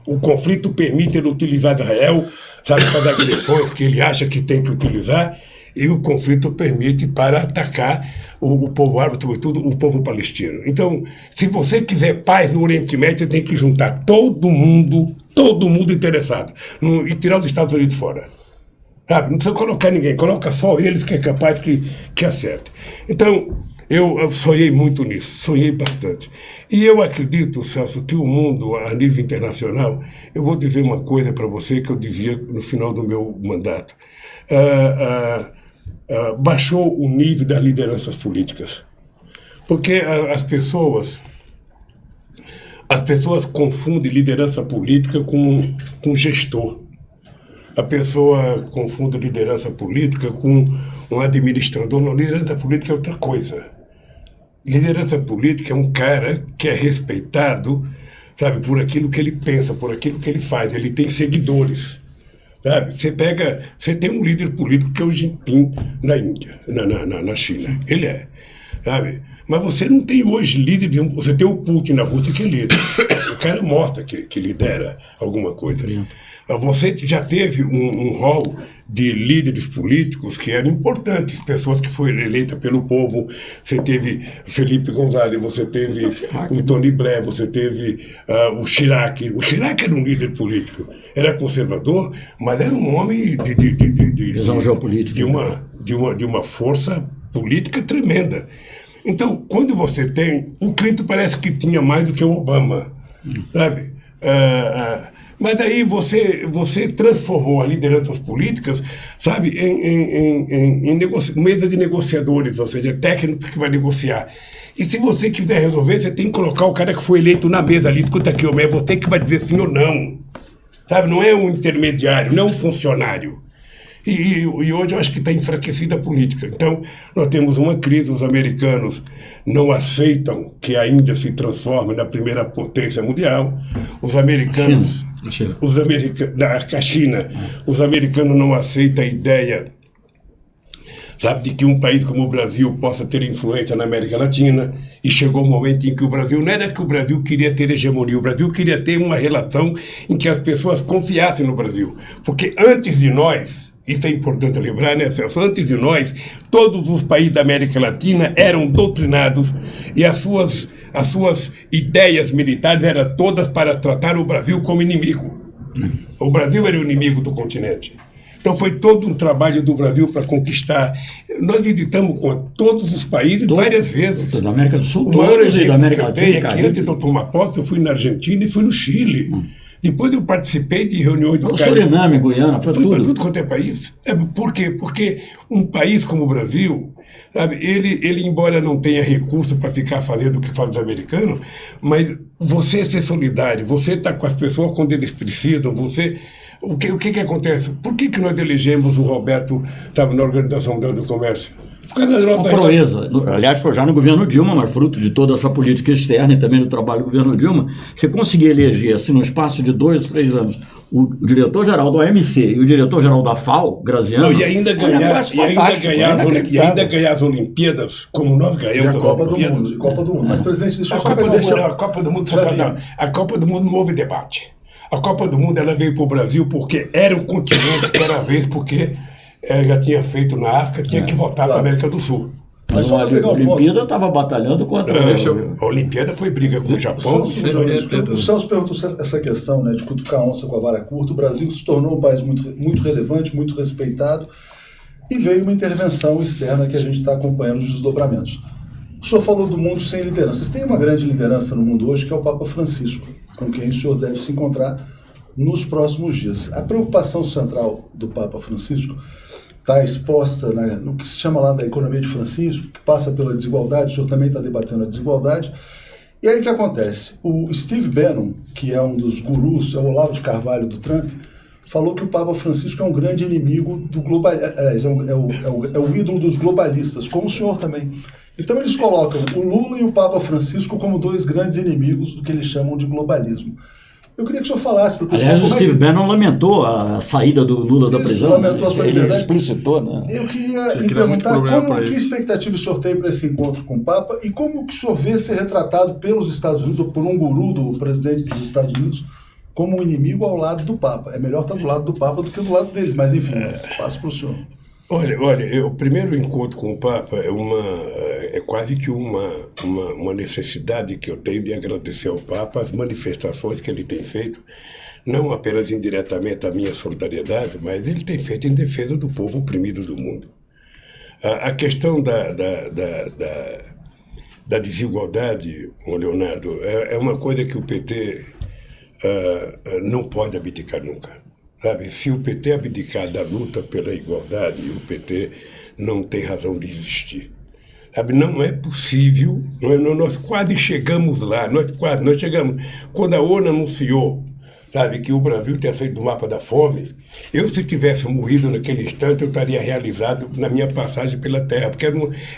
O conflito permite ele utilizar Israel, sabe, para as agressões que ele acha que tem que utilizar, e o conflito permite para atacar o povo árabe, sobretudo o povo palestino. Então, se você quiser paz no Oriente Médio, você tem que juntar todo mundo interessado, e tirar os Estados Unidos fora. Sabe? Não precisa colocar ninguém, coloca só eles que é capaz que acerte. Então, eu sonhei muito nisso, sonhei bastante. E eu acredito, Celso, que o mundo, a nível internacional, eu vou dizer uma coisa para você que eu dizia no final do meu mandato. Baixou o nível das lideranças políticas. Porque as pessoas confundem liderança política com gestor. A pessoa confunde liderança política com um administrador. Não, liderança política é outra coisa. Liderança política é um cara que é respeitado, sabe, por aquilo que ele pensa, por aquilo que ele faz. Ele tem seguidores, sabe? Você tem um líder político que é o Jinping na Índia, na China. Ele é, sabe? Mas você não tem hoje líder, você tem o Putin na Rússia que é líder. O cara mostra que lidera alguma coisa. Você já teve um rol de líderes políticos que eram importantes, pessoas que foram eleitas pelo povo. Você teve Felipe González, você teve o Tony Blair, você teve o Chirac. O Chirac era um líder político, era conservador, mas era um homem de uma força política tremenda. Então, quando você tem... O Clinton parece que tinha mais do que o Obama, sabe? Mas aí você transformou as lideranças políticas, sabe, em mesa de negociadores, ou seja, técnicos que vai negociar. E se você quiser resolver, você tem que colocar o cara que foi eleito na mesa ali, escuta aqui, é você que vai dizer sim ou não. Sabe, não é um intermediário, não é um funcionário. E hoje eu acho que está enfraquecida a política. Então, nós temos uma crise, os americanos não aceitam que a Índia se transforme na primeira potência mundial. Os americanos... A China. Os americanos não aceitam a ideia, sabe, de que um país como o Brasil possa ter influência na América Latina, e chegou um momento em que o Brasil, não era que o Brasil queria ter hegemonia, o Brasil queria ter uma relação em que as pessoas confiassem no Brasil, porque antes de nós, isso é importante lembrar, né, Celso? Antes de nós, todos os países da América Latina eram doutrinados e as suas ideias militares eram todas para tratar o Brasil como inimigo. O Brasil era o inimigo do continente. Então foi todo um trabalho do Brasil para conquistar. Nós visitamos todos os países várias vezes. Da América do Sul, o maior todos, da América Latina. Aqui, antes de eu tomar posse, eu fui na Argentina e fui no Chile. Depois eu participei de reuniões do Suriname, Guiana, foi tudo. Para tudo quanto é país. Por quê? Porque um país como o Brasil, sabe, ele embora não tenha recurso para ficar fazendo o que faz os americanos, mas você ser solidário, você estar com as pessoas quando eles precisam, o que acontece? Por que nós elegemos o Roberto, sabe, na Organização Mundial do Comércio? Uma proeza. Aliás, foi já no governo Dilma, mas fruto de toda essa política externa e também do trabalho do governo Dilma, você conseguir eleger, assim, no espaço de 2, 3 anos, o diretor-geral da OMC e o diretor-geral da FAO, Graziano... E ainda ganhar as Olimpíadas, como nós ganhamos. E a Copa do Mundo. Mas, presidente, deixa eu só pegar a Copa do Mundo, a Copa do Mundo não houve debate. A Copa do Mundo ela veio para o Brasil porque era um continente, que era a vez, porque ela já tinha feito na África, tinha que voltar para a América do Sul. Mas só a Olimpíada estava batalhando contra... A Olimpíada foi briga com o Japão. O Celso perguntou essa questão, né, de cutucar a onça com a vara curta. O Brasil se tornou um país muito, muito relevante, muito respeitado. e veio uma intervenção externa que a gente está acompanhando os desdobramentos. O senhor falou do mundo sem lideranças. Tem uma grande liderança no mundo hoje, que é o Papa Francisco, com quem o senhor deve se encontrar nos próximos dias. A preocupação central do Papa Francisco está exposta no que se chama lá da economia de Francisco, que passa pela desigualdade. O senhor também está debatendo a desigualdade. E aí o que acontece? O Steve Bannon, que é um dos gurus, é o Olavo de Carvalho do Trump, falou que o Papa Francisco é um grande inimigo do globalismo, é o ídolo dos globalistas, como o senhor também. Então eles colocam o Lula e o Papa Francisco como dois grandes inimigos do que eles chamam de globalismo. Eu queria que o senhor falasse para o pessoal... Aliás, o Steve Bannon lamentou a saída do Lula da prisão. Lamentou a sua liberdade. Ele explicitou, né? Eu queria lhe perguntar que expectativa o senhor tem para esse encontro com o Papa e como que o senhor vê ser retratado pelos Estados Unidos ou por um guru do presidente dos Estados Unidos como um inimigo ao lado do Papa. É melhor estar do lado do Papa do que do lado deles, mas enfim, passo para o senhor. Olha, o primeiro encontro com o Papa é quase que uma necessidade que eu tenho de agradecer ao Papa as manifestações que ele tem feito, não apenas indiretamente a minha solidariedade, mas ele tem feito em defesa do povo oprimido do mundo. A questão da desigualdade, Leonardo, é uma coisa que o PT não pode abdicar nunca. Sabe, se o PT abdicar da luta pela igualdade, o PT não tem razão de existir. Sabe, não é possível, nós quase chegamos lá, nós chegamos. Quando a ONU anunciou, sabe, que o Brasil tinha saído do mapa da fome, se tivesse morrido naquele instante, eu estaria realizado na minha passagem pela Terra, porque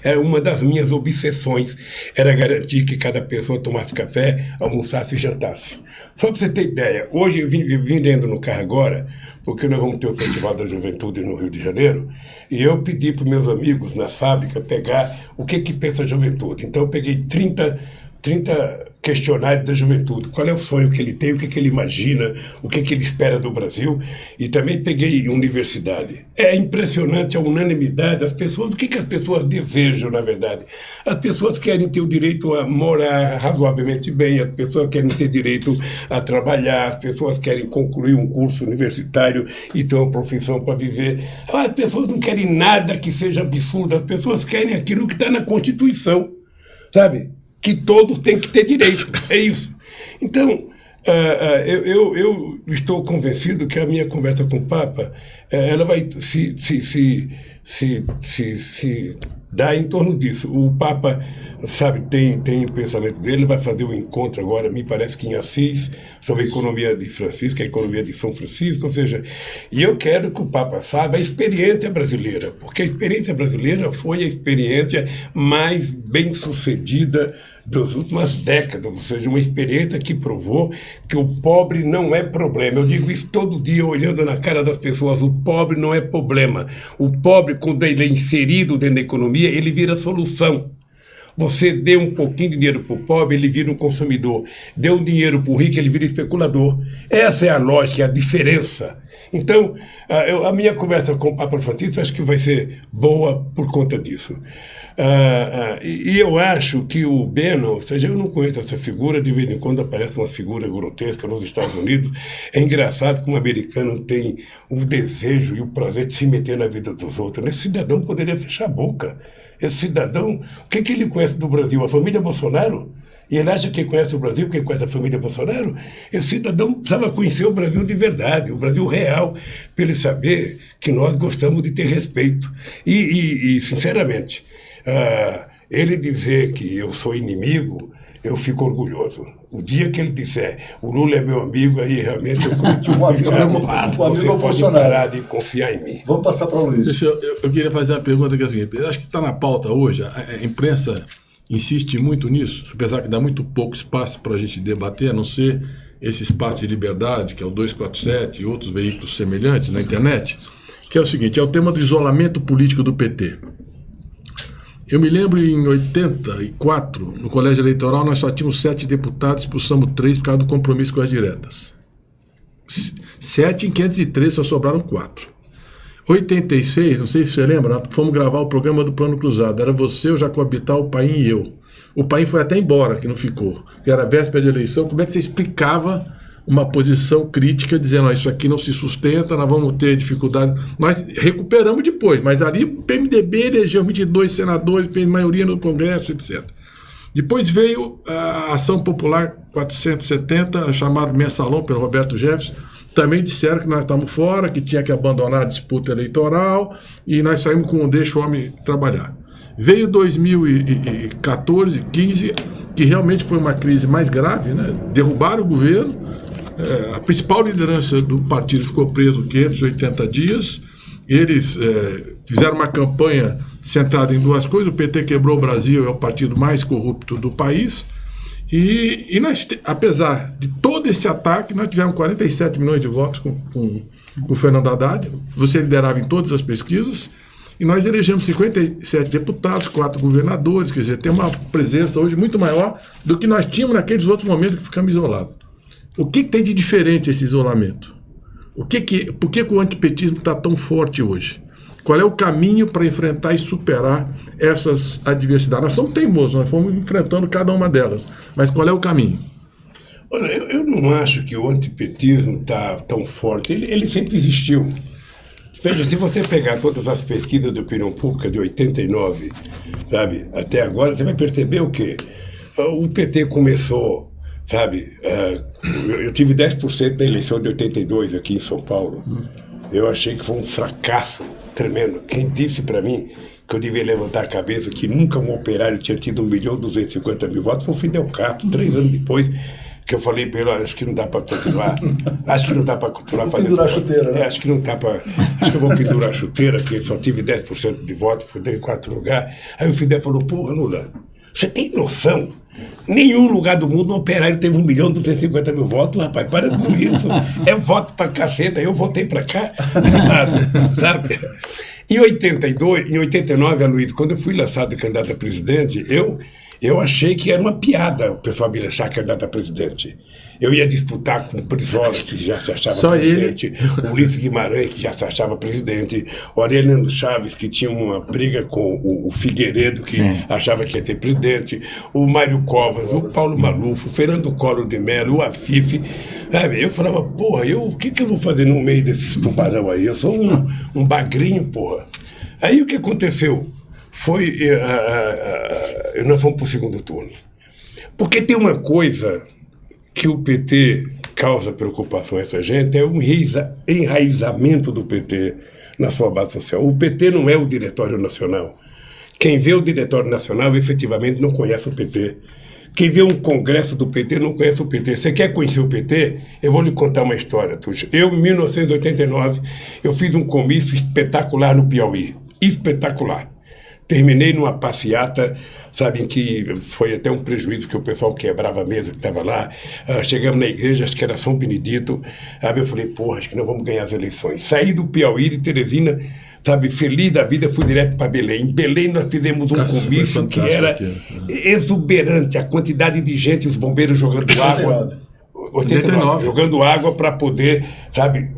era uma das minhas obsessões, era garantir que cada pessoa tomasse café, almoçasse e jantasse. Só para você ter ideia, hoje eu vim dentro no carro agora, porque nós vamos ter o Festival da Juventude no Rio de Janeiro, e eu pedi para os meus amigos na fábrica pegar o que pensa a juventude. Então eu peguei 30 questionários da juventude. Qual é o sonho que ele tem, o que ele imagina, o que ele espera do Brasil. E também peguei universidade. É impressionante a unanimidade. As pessoas, o que as pessoas desejam, na verdade? As pessoas querem ter o direito a morar razoavelmente bem, as pessoas querem ter direito a trabalhar, as pessoas querem concluir um curso universitário e ter uma profissão para viver. As pessoas não querem nada que seja absurdo, as pessoas querem aquilo que está na Constituição, sabe? Que todos têm que ter direito, é isso. Então, eu estou convencido que a minha conversa com o Papa, ela vai se dar em torno disso. O Papa, sabe, tem o pensamento dele, vai fazer um encontro agora, me parece que em Assis, sobre a economia de Francisco, a economia de São Francisco, ou seja, e eu quero que o Papa saiba a experiência brasileira, porque a experiência brasileira foi a experiência mais bem-sucedida das últimas décadas, ou seja, uma experiência que provou que o pobre não é problema. Eu digo isso todo dia, olhando na cara das pessoas, o pobre não é problema. O pobre, quando ele é inserido dentro da economia, ele vira solução. Você dê um pouquinho de dinheiro para o pobre, ele vira um consumidor. Dê um dinheiro para o rico, ele vira especulador. Essa é a lógica, a diferença. Então, a minha conversa com o Papa Francisco acho que vai ser boa por conta disso. E eu acho que o Bannon, ou seja, eu não conheço essa figura, de vez em quando aparece uma figura grotesca nos Estados Unidos. É engraçado que um americano tem o desejo e o prazer de se meter na vida dos outros. Esse cidadão poderia fechar a boca. Esse cidadão, o que ele conhece do Brasil? A família Bolsonaro? E ele acha que conhece o Brasil porque conhece a família Bolsonaro? Esse cidadão precisava conhecer o Brasil de verdade, o Brasil real, para ele saber que nós gostamos de ter respeito. E sinceramente, ele dizer que eu sou inimigo, eu fico orgulhoso. O dia que ele disser, o Lula é meu amigo, aí realmente eu cometi um pecado. Você pode parar de confiar em mim. Vamos passar para o Luiz. Eu queria fazer uma pergunta que é a seguinte. Eu acho que está na pauta hoje, a imprensa insiste muito nisso, apesar que dá muito pouco espaço para a gente debater, a não ser esse espaço de liberdade, que é o 247 e outros veículos semelhantes na internet, que é o seguinte, é o tema do isolamento político do PT. Eu me lembro em 84, no colégio eleitoral, nós só tínhamos 7 deputados, expulsamos 3 por causa do compromisso com as diretas. 7 em 503, só sobraram 4. 86, não sei se você lembra, nós fomos gravar o programa do Plano Cruzado. Era você, o Jacob Bittar, o Paim e eu. O Paim foi até embora, que não ficou. Que era véspera de eleição. Como é que você explicava uma posição crítica, dizendo, isso aqui não se sustenta, nós vamos ter dificuldade. Nós recuperamos depois, mas ali o PMDB elegeu 22 senadores, fez maioria no Congresso, etc. Depois veio a Ação Popular 470, chamado Mensalão pelo Roberto Jefferson, também disseram que nós estamos fora, que tinha que abandonar a disputa eleitoral, e nós saímos com deixa o homem trabalhar. Veio 2014, 15, que realmente foi uma crise mais grave, né? Derrubaram o governo, a principal liderança do partido ficou preso 580 dias, eles fizeram uma campanha centrada em duas coisas, o PT quebrou o Brasil, é o partido mais corrupto do país, e nós, apesar de todo esse ataque, nós tivemos 47 milhões de votos com o Fernando Haddad, você liderava em todas as pesquisas, e nós elegemos 57 deputados, 4 governadores, quer dizer, tem uma presença hoje muito maior do que nós tínhamos naqueles outros momentos que ficamos isolados. O que tem de diferente esse isolamento? Por que o antipetismo está tão forte hoje? Qual é o caminho para enfrentar e superar essas adversidades? Nós somos teimosos, nós fomos enfrentando cada uma delas, mas qual é o caminho? Olha, eu não acho que o antipetismo está tão forte, ele sempre existiu. Veja, se você pegar todas as pesquisas de opinião pública de 89, sabe, até agora, você vai perceber o quê? O PT começou, sabe, eu tive 10% na eleição de 82 aqui em São Paulo. Eu achei que foi um fracasso tremendo. Quem disse para mim que eu devia levantar a cabeça, que nunca um operário tinha tido 1.250.000 votos, foi o Fidel Castro, 3 anos depois, que eu falei para ele, acho que não dá para continuar, acho que não dá para continuar fazendo... Pendurar a chuteira, né? Acho que não dá para... Acho que eu vou pendurar a chuteira, porque só tive 10% de votos, fui em 4 lugares. Aí o Fidel falou, porra, Lula, você tem noção? Nenhum lugar do mundo um operário teve 1.250.000 votos, rapaz, para com isso. É voto pra caceta, eu votei pra cá, sabe? Em 89, Aloysio, quando eu fui lançado candidato a presidente, eu achei que era uma piada o pessoal me lançar candidato a presidente. Eu ia disputar com o Brizola, que já se achava Só presidente, o Ulisses Guimarães, que já se achava presidente, o Aureliano Chaves, que tinha uma briga com o Figueiredo, que achava que ia ter presidente, o Mário Covas, o Paulo Maluf, o Fernando Collor de Mello, o Afif. Sabe? Eu falava, porra, o que eu vou fazer no meio desses tubarão aí? Eu sou um bagrinho, porra. Aí o que aconteceu? Foi, nós fomos para o segundo turno. Porque tem uma coisa que o PT causa preocupação a essa gente, é o enraizamento do PT na sua base social. O PT não é o Diretório Nacional. Quem vê o Diretório Nacional efetivamente não conhece o PT. Quem vê um congresso do PT não conhece o PT. Você quer conhecer o PT? Eu vou lhe contar uma história, Tuxa. Eu, em 1989, eu fiz um comício espetacular no Piauí. Espetacular. Terminei numa passeata, sabe, em que foi até um prejuízo, porque o pessoal quebrava a mesa que estava lá. Chegamos na igreja, acho que era São Benedito. Aí eu falei, porra, acho que nós vamos ganhar as eleições. Saí do Piauí, de Teresina, sabe, feliz da vida, fui direto para Belém. Em Belém nós fizemos um comício que era exuberante, a quantidade de gente, os bombeiros jogando água. 89, jogando água para poder, sabe,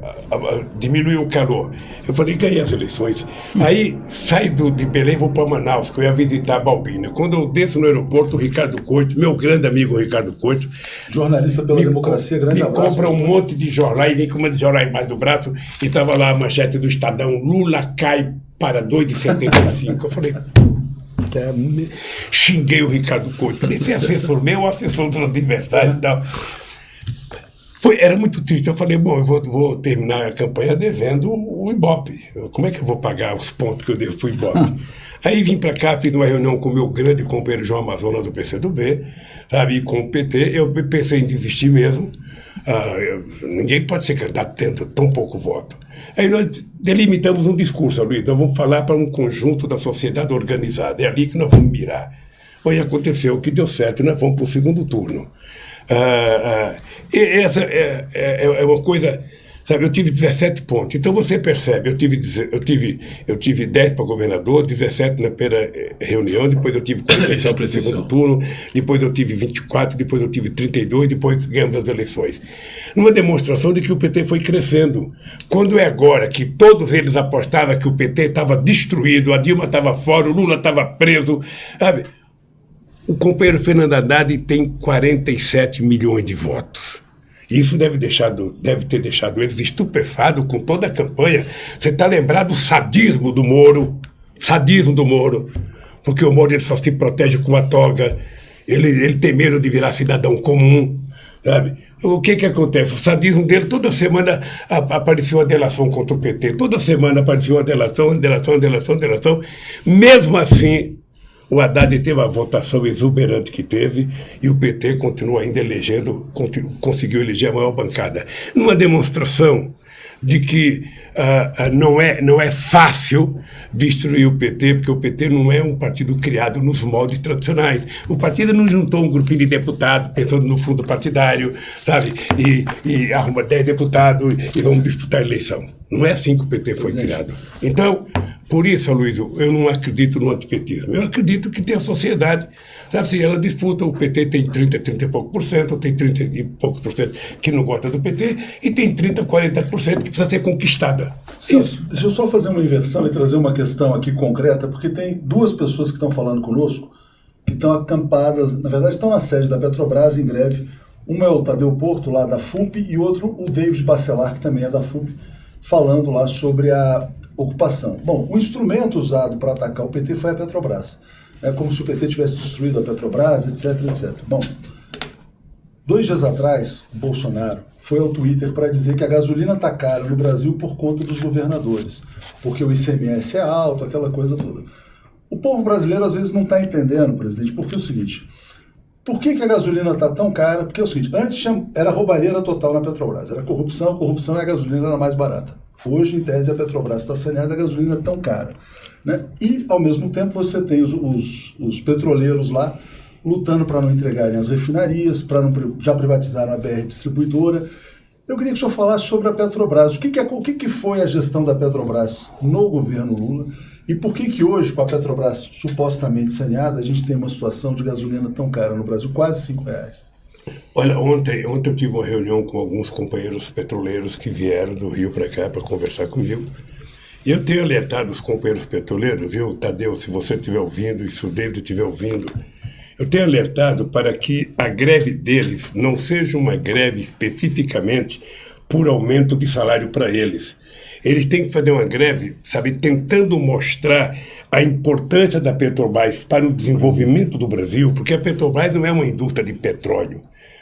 diminuir o calor. Eu falei, ganhei as eleições. Aí saio de Belém, vou para Manaus, que eu ia visitar a Balbina. Quando eu desço no aeroporto, o Ricardo Couto, meu grande amigo Ricardo Couto, jornalista pela democracia, grande abraço. Compra um monte de jornais, vem com uma de jornais embaixo do braço, e estava lá a manchete do Estadão, Lula cai para 2,75. Eu falei, xinguei o Ricardo Couto. Falei, você é assessor meu ou assessor dos adversários e tal? Era muito triste. Eu falei, bom, eu vou terminar a campanha devendo o Ibope. Como é que eu vou pagar os pontos que eu devo para o Ibope? Aí vim para cá, fiz uma reunião com o meu grande companheiro João Amazonas do PCdoB, sabe, com o PT. Eu pensei em desistir mesmo. Ninguém pode ser candidato tendo tão pouco voto. Aí nós delimitamos um discurso, Luiz. Nós vamos falar para um conjunto da sociedade organizada. É ali que nós vamos mirar. Aí aconteceu que deu certo, nós fomos para o segundo turno. Essa é uma coisa, sabe, eu tive 17 pontos, então você percebe, eu tive 10 para governador, 17 na primeira reunião, depois eu tive 47 para o segundo turno, depois eu tive 24, depois eu tive 32, depois ganhamos as eleições. Numa demonstração de que o PT foi crescendo. Quando é agora que todos eles apostavam que o PT estava destruído, a Dilma estava fora, o Lula estava preso, sabe? O companheiro Fernando Haddad tem 47 milhões de votos. Isso deve ter deixado eles estupefados com toda a campanha. Você está lembrado do sadismo do Moro? Sadismo do Moro. Porque o Moro ele só se protege com a toga. Ele tem medo de virar cidadão comum, sabe? O que acontece? O sadismo dele, toda semana aparecia uma delação contra o PT. Toda semana aparecia uma delação. Mesmo assim, o Haddad teve a votação exuberante que teve e o PT continua ainda conseguiu eleger a maior bancada. Numa demonstração de que não é fácil destruir o PT, porque o PT não é um partido criado nos moldes tradicionais. O partido não juntou um grupinho de deputados pensando no fundo partidário, sabe? E arruma 10 deputados e vamos disputar a eleição. Não é assim que o PT foi criado. Então, por isso, Aloysio, eu não acredito no antipetismo. Eu acredito que tem a sociedade, sabe? Se ela disputa, o PT tem 30 e pouco por cento, tem 30 e poucos por cento que não gosta do PT, e tem 30, 40% que precisa ser conquistada. Isso. Deixa eu só fazer uma inversão e trazer uma questão aqui concreta, porque tem duas pessoas que estão falando conosco, que estão acampadas, na verdade estão na sede da Petrobras em greve. Uma é o Tadeu Porto, lá da FUP, e outro o David Bacelar, que também é da FUP, falando lá sobre a ocupação. Bom, o instrumento usado para atacar o PT foi a Petrobras. É como se o PT tivesse destruído a Petrobras, etc, etc. Bom, 2 dias atrás, o Bolsonaro foi ao Twitter para dizer que a gasolina está cara no Brasil por conta dos governadores, porque o ICMS é alto, aquela coisa toda. O povo brasileiro às vezes não está entendendo, presidente, porque é o seguinte: por que a gasolina está tão cara? Porque é o seguinte, antes era roubalheira total na Petrobras, era corrupção e a gasolina era mais barata. Hoje, em tese, a Petrobras está saneada, a gasolina é tão cara, né? E, ao mesmo tempo, você tem os petroleiros lá lutando para não entregarem as refinarias, já privatizaram a BR Distribuidora. Eu queria que o senhor falasse sobre a Petrobras. O que foi a gestão da Petrobras no governo Lula e por que hoje, com a Petrobras supostamente saneada, a gente tem uma situação de gasolina tão cara no Brasil, quase R$5? Olha, ontem eu tive uma reunião com alguns companheiros petroleiros que vieram do Rio para cá para conversar comigo. E eu tenho alertado os companheiros petroleiros, viu, Tadeu, se você estiver ouvindo e se o David estiver ouvindo, eu tenho alertado para que a greve deles não seja uma greve especificamente por aumento de salário para eles. Eles têm que fazer uma greve, sabe, tentando mostrar a importância da Petrobras para o desenvolvimento do Brasil, porque a Petrobras não é uma indústria de petróleo,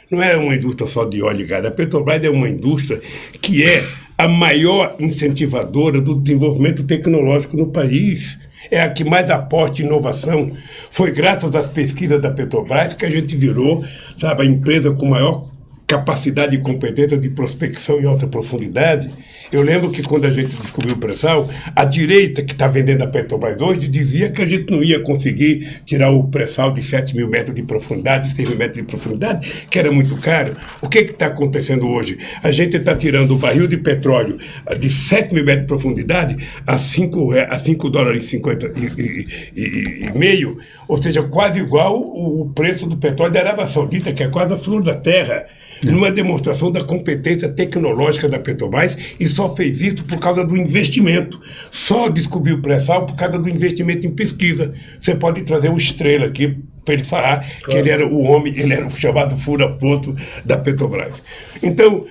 não é uma indústria só de óleo e gás. A Petrobras é uma indústria que é a maior incentivadora do desenvolvimento tecnológico no país. É a que mais aporta em inovação. Foi graças às pesquisas da Petrobras que a gente virou, sabe, a empresa com maior capacidade e competência de prospecção em alta profundidade. Eu lembro que quando a gente descobriu o pré-sal, a direita que está vendendo a Petrobras hoje dizia que a gente não ia conseguir tirar o pré-sal de 7 mil metros de profundidade, 6 mil metros de profundidade, que era muito caro. O que está acontecendo hoje? A gente está tirando o barril de petróleo de 7 mil metros de profundidade a $5,50 e meio, ou seja, quase igual o preço do petróleo da Arábia Saudita, que é quase a flor da terra. Numa demonstração da competência tecnológica da Petrobras, e só fez isso por causa do investimento. Só descobriu o pré-sal por causa do investimento em pesquisa. Você pode trazer o Estrela aqui para ele falar, claro, que ele era o homem, ele era o chamado fura-poço da Petrobras. Então,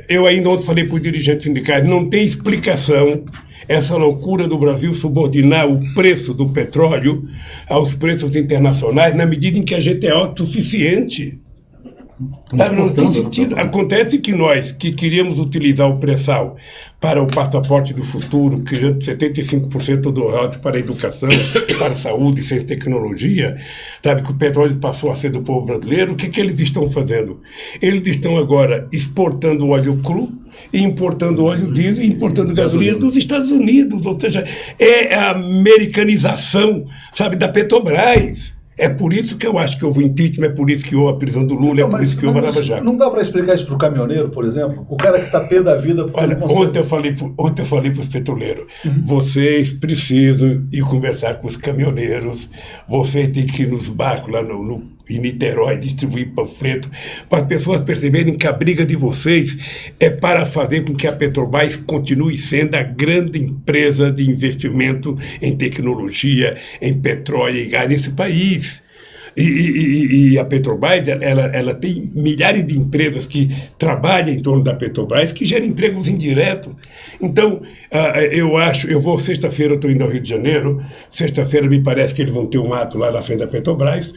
eu ainda ontem falei para os dirigentes sindicais, não tem explicação essa loucura do Brasil subordinar o preço do petróleo aos preços internacionais, na medida em que a gente é autossuficiente. Não tem sentido. Acontece que nós, que queríamos utilizar o pré-sal para o passaporte do futuro, criando 75% do royalties para a educação, para a saúde, ciência e tecnologia, sabe, que o petróleo passou a ser do povo brasileiro, o que eles estão fazendo? Eles estão agora exportando óleo cru, e importando óleo diesel e importando gasolina dos Estados Unidos, ou seja, é a americanização, sabe, da Petrobras. É por isso que eu acho que houve impeachment, é por isso que houve a prisão do Lula, é por isso que houve a Lava Jato. Não dá para explicar isso para o caminhoneiro, por exemplo? O cara que está pé da vida... Olha, ontem eu falei para os petroleiros, vocês precisam ir conversar com os caminhoneiros, vocês têm que ir nos barcos lá em Niterói, distribuir panfleto, para as pessoas perceberem que a briga de vocês é para fazer com que a Petrobras continue sendo a grande empresa de investimento em tecnologia, em petróleo e gás nesse país. E a Petrobras, ela tem milhares de empresas que trabalham em torno da Petrobras, que geram empregos indiretos. Então, sexta-feira eu estou indo ao Rio de Janeiro, sexta-feira me parece que eles vão ter um ato lá na frente da Petrobras,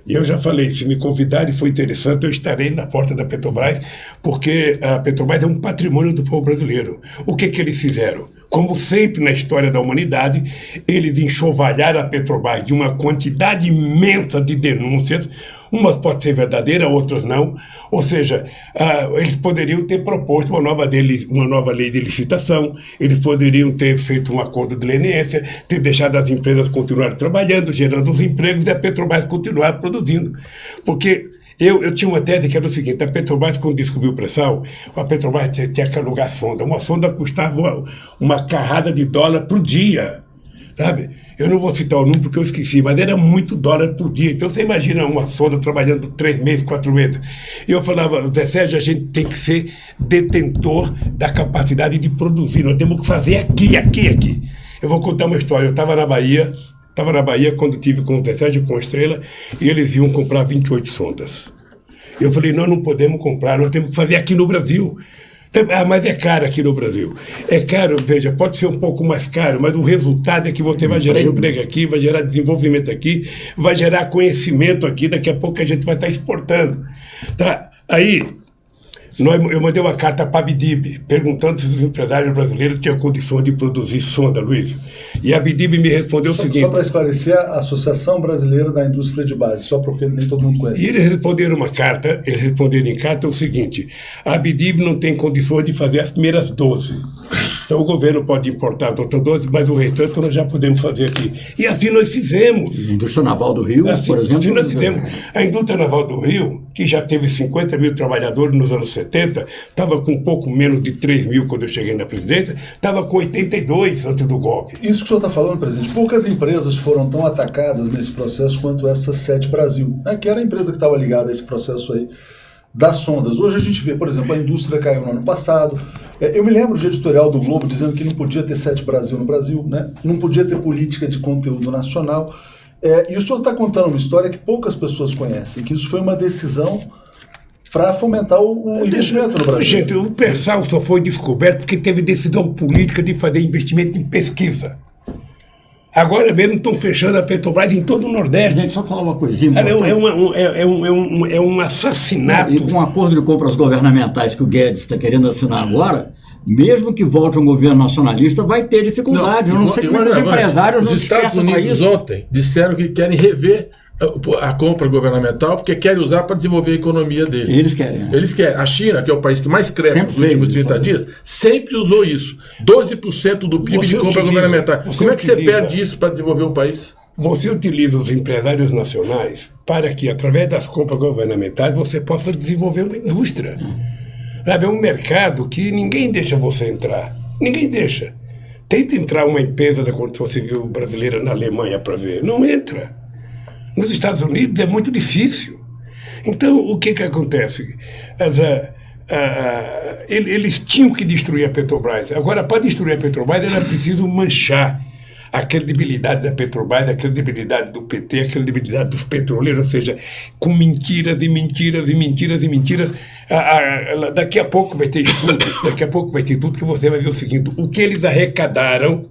e eu já falei, se me convidarem e for interessante, eu estarei na porta da Petrobras, porque a Petrobras é um patrimônio do povo brasileiro. O que eles fizeram? Como sempre na história da humanidade, eles enxovalharam a Petrobras de uma quantidade imensa de denúncias, umas podem ser verdadeiras, outras não. Ou seja, eles poderiam ter proposto uma nova lei de licitação, eles poderiam ter feito um acordo de leniência, ter deixado as empresas continuarem trabalhando, gerando os empregos e a Petrobras continuar produzindo. Porque eu tinha uma tese que era o seguinte: a Petrobras, quando descobriu o pré-sal, a Petrobras tinha que alugar sonda. Uma sonda custava uma carrada de dólar por dia, sabe? Eu não vou citar o número porque eu esqueci, mas era muito dólar por dia. Então você imagina uma sonda trabalhando 3 meses, 4 meses. E eu falava, Zé Sérgio, a gente tem que ser detentor da capacidade de produzir. Nós temos que fazer aqui. Eu vou contar uma história. Eu estava na Bahia quando tive com o Zé Sérgio, com a Estrela, e eles iam comprar 28 sondas. Eu falei, nós não podemos comprar, nós temos que fazer aqui no Brasil. Mas é caro aqui no Brasil. É caro, veja, pode ser um pouco mais caro, mas o resultado é que você vai gerar emprego aqui, vai gerar desenvolvimento aqui, vai gerar conhecimento aqui, daqui a pouco a gente vai estar exportando. Tá? Aí, eu mandei uma carta para a Abdib, perguntando se os empresários brasileiros tinham condições de produzir sonda, Luiz. E a Abdib me respondeu o seguinte... Só para esclarecer, a Associação Brasileira da Indústria de Base, só porque nem todo mundo conhece. E eles responderam em carta o seguinte: a Abdib não tem condições de fazer as primeiras 12. Então o governo pode importar outras 12, mas o restante nós já podemos fazer aqui. E assim nós fizemos. A indústria naval do Rio, por exemplo... Assim nós fizemos. A indústria naval do Rio, que já teve 50 mil trabalhadores nos anos 70, estava com um pouco menos de 3 mil quando eu cheguei na presidência, estava com 82 antes do golpe. Isso que o senhor está falando, presidente, poucas empresas foram tão atacadas nesse processo quanto essa SET Brasil, né, que era a empresa que estava ligada a esse processo aí das sondas. Hoje a gente vê, por exemplo, a indústria caiu no ano passado. Eu me lembro de editorial do Globo dizendo que não podia ter SET Brasil no Brasil, né? Não podia ter política de conteúdo nacional. E o senhor está contando uma história que poucas pessoas conhecem, que isso foi uma decisão para fomentar o investimento no Brasil. Gente, o pré-sal só foi descoberto porque teve decisão política de fazer investimento em pesquisa. Agora mesmo estão fechando a Petrobras em todo o Nordeste. Gente, só falar uma coisinha. É um assassinato. E com o acordo de compras governamentais que o Guedes está querendo assinar agora, mesmo que volte um governo nacionalista, vai ter dificuldade. Eu não sei como é que os empresários não esquecem para isso. Os Estados Unidos ontem disseram que querem rever a compra governamental porque querem usar para desenvolver a economia deles. Eles querem. Né? Eles querem. A China, que é o país que mais cresce nos últimos 30 dias, sempre usou isso. 12% do PIB de compra governamental. Como é que você perde isso para desenvolver o país? Você utiliza os empresários nacionais para que, através das compras governamentais, você possa desenvolver uma indústria. Sabe, é um mercado que ninguém deixa você entrar. Ninguém deixa. Tenta entrar uma empresa da construção civil brasileira na Alemanha para ver. Não entra. Nos Estados Unidos é muito difícil. Então, o que acontece? Eles tinham que destruir a Petrobras. Agora, para destruir a Petrobras, era preciso manchar a credibilidade da Petrobras, a credibilidade do PT, a credibilidade dos petroleiros, ou seja, com mentiras e mentiras e mentiras e mentiras. Daqui a pouco vai ter tudo que você vai ver o seguinte: o que eles arrecadaram,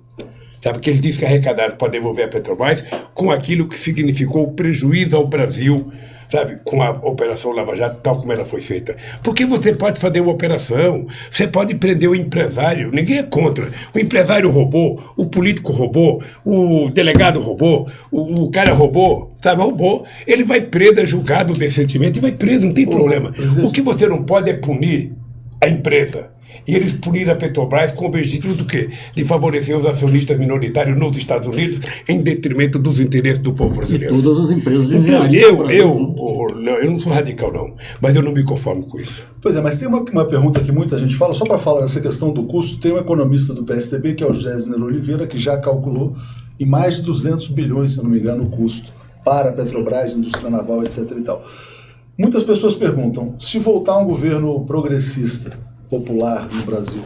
sabe, que eles dizem que arrecadaram para devolver a Petrobras, com aquilo que significou o prejuízo ao Brasil, sabe, com a Operação Lava Jato, tal como ela foi feita. Porque você pode fazer uma operação, você pode prender o empresário, ninguém é contra. O empresário roubou, o político roubou, o delegado roubou, o cara roubou, sabe, roubou. Ele vai preso, é julgado decentemente e vai preso, não tem problema. O que você não pode é punir a empresa. E eles puniram a Petrobras com o objetivo do quê? De favorecer os acionistas minoritários nos Estados Unidos em detrimento dos interesses do povo brasileiro. E todas as empresas de então, eu não sou radical, não, mas eu não me conformo com isso. Pois é, mas tem uma pergunta que muita gente fala, só para falar dessa questão do custo, tem um economista do PSDB, que é o Gésner Oliveira, que já calculou em mais de 200 bilhões, se não me engano, o custo para a Petrobras, indústria naval, etc. e tal. Muitas pessoas perguntam, se voltar um governo progressista, popular no Brasil,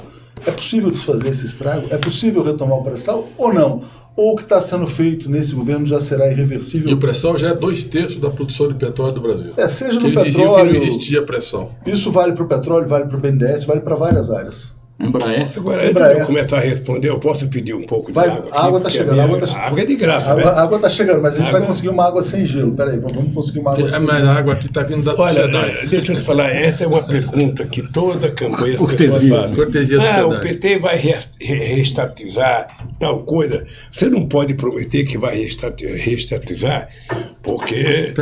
É possível desfazer esse estrago? É possível retomar o pré-sal ou não? Ou o que está sendo feito nesse governo já será irreversível? E o pré-sal já é 2/3 da produção de petróleo do Brasil. Seja que no eles diziam petróleo... que não existia pré-sal. Isso vale para o petróleo, vale para o BNDES, vale para várias áreas. Embraer. Agora, antes de eu começar a responder, eu posso pedir um pouco de água? A água está chegando. A água é de graça, né? A água está chegando, mas a gente vai conseguir uma água sem gelo. Peraí, vamos conseguir uma água sem gelo. Mas a água aqui está vindo da sociedade. Olha, deixa eu te falar, essa é uma pergunta que toda campanha as pessoas fazem. Cortesia da sociedade. O PT vai reestatizar tal coisa. Você não pode prometer que vai reestatizar, porque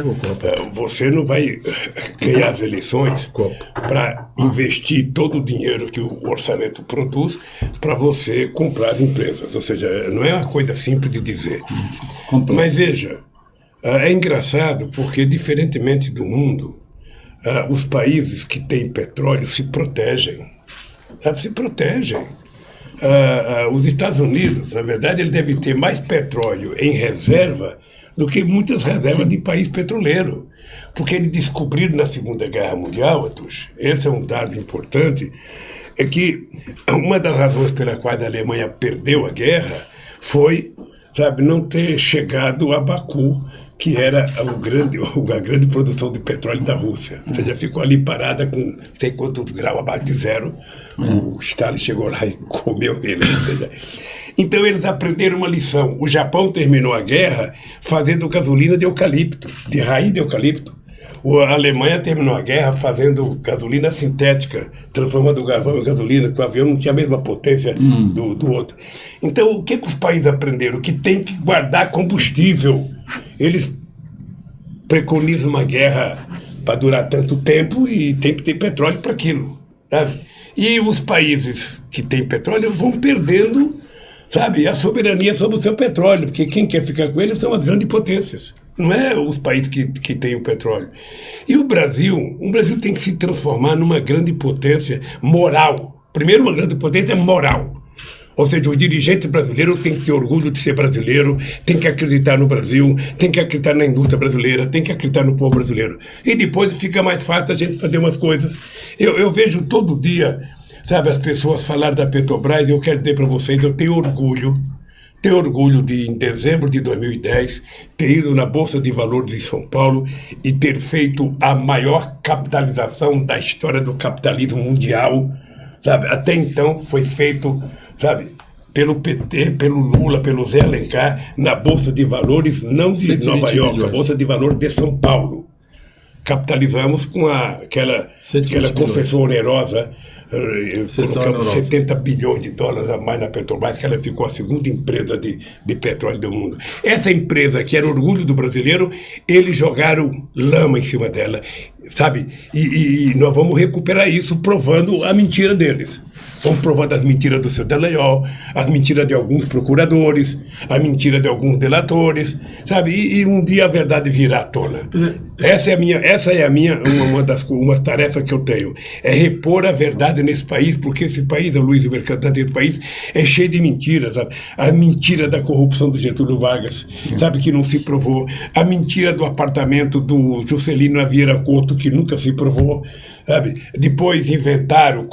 você não vai ganhar as eleições para investir todo o dinheiro que o orçamento produz para você comprar as empresas. Ou seja, não é uma coisa simples de dizer. Mas veja, é engraçado porque, diferentemente do mundo, os países que têm petróleo se protegem. Se protegem. Os Estados Unidos, na verdade, ele deve ter mais petróleo em reserva do que muitas reservas de país petroleiro. Porque eles descobriram na Segunda Guerra Mundial, Atush, esse é um dado importante, é que uma das razões pela quais a Alemanha perdeu a guerra foi, não ter chegado a Baku, que era a grande produção de petróleo da Rússia. Ou seja, ficou ali parada com não sei quantos graus abaixo de zero. O Stalin chegou lá e comeu ele. Então eles aprenderam uma lição. O Japão terminou a guerra fazendo gasolina de eucalipto, de raiz de eucalipto. A Alemanha terminou a guerra fazendo gasolina sintética, transformando o carvão em gasolina, que o avião não tinha a mesma potência do outro. Então, o que os países aprenderam? Que tem que guardar combustível. Eles preconizam uma guerra para durar tanto tempo e tem que ter petróleo para aquilo. Sabe? E os países que têm petróleo vão perdendo, a soberania sobre o seu petróleo, porque quem quer ficar com eles são as grandes potências. Não é os países que têm o petróleo. E o Brasil tem que se transformar numa grande potência moral. Primeiro, uma grande potência moral. Ou seja, os dirigentes brasileiros têm que ter orgulho de ser brasileiro, têm que acreditar no Brasil, têm que acreditar na indústria brasileira, têm que acreditar no povo brasileiro. E depois fica mais fácil a gente fazer umas coisas. Eu vejo todo dia, as pessoas falarem da Petrobras, e eu quero dizer para vocês, eu tenho orgulho de, em dezembro de 2010, ter ido na Bolsa de Valores de São Paulo e ter feito a maior capitalização da história do capitalismo mundial. Até então foi feito, pelo PT, pelo Lula, pelo Zé Alencar, na Bolsa de Valores, não de Nova York, a Bolsa de Valores de São Paulo. Capitalizamos com aquela concessão onerosa, 70 bilhões de dólares a mais na Petrobras, que ela ficou a segunda empresa de petróleo do mundo. Essa empresa, que era orgulho do brasileiro, eles jogaram lama em cima dela, E nós vamos recuperar isso provando a mentira deles. Vamos provando as mentiras do seu Dallagnol, as mentiras de alguns procuradores, a mentira de alguns delatores, E um dia a verdade virá à tona. Essa é uma tarefa que eu tenho, é repor a verdade nesse país, porque esse país, o Luiz Mercadante, esse país é cheio de mentiras, A mentira da corrupção do Getúlio Vargas, que não se provou, a mentira do apartamento do Juscelino Vieira Couto, que nunca se provou, Depois inventaram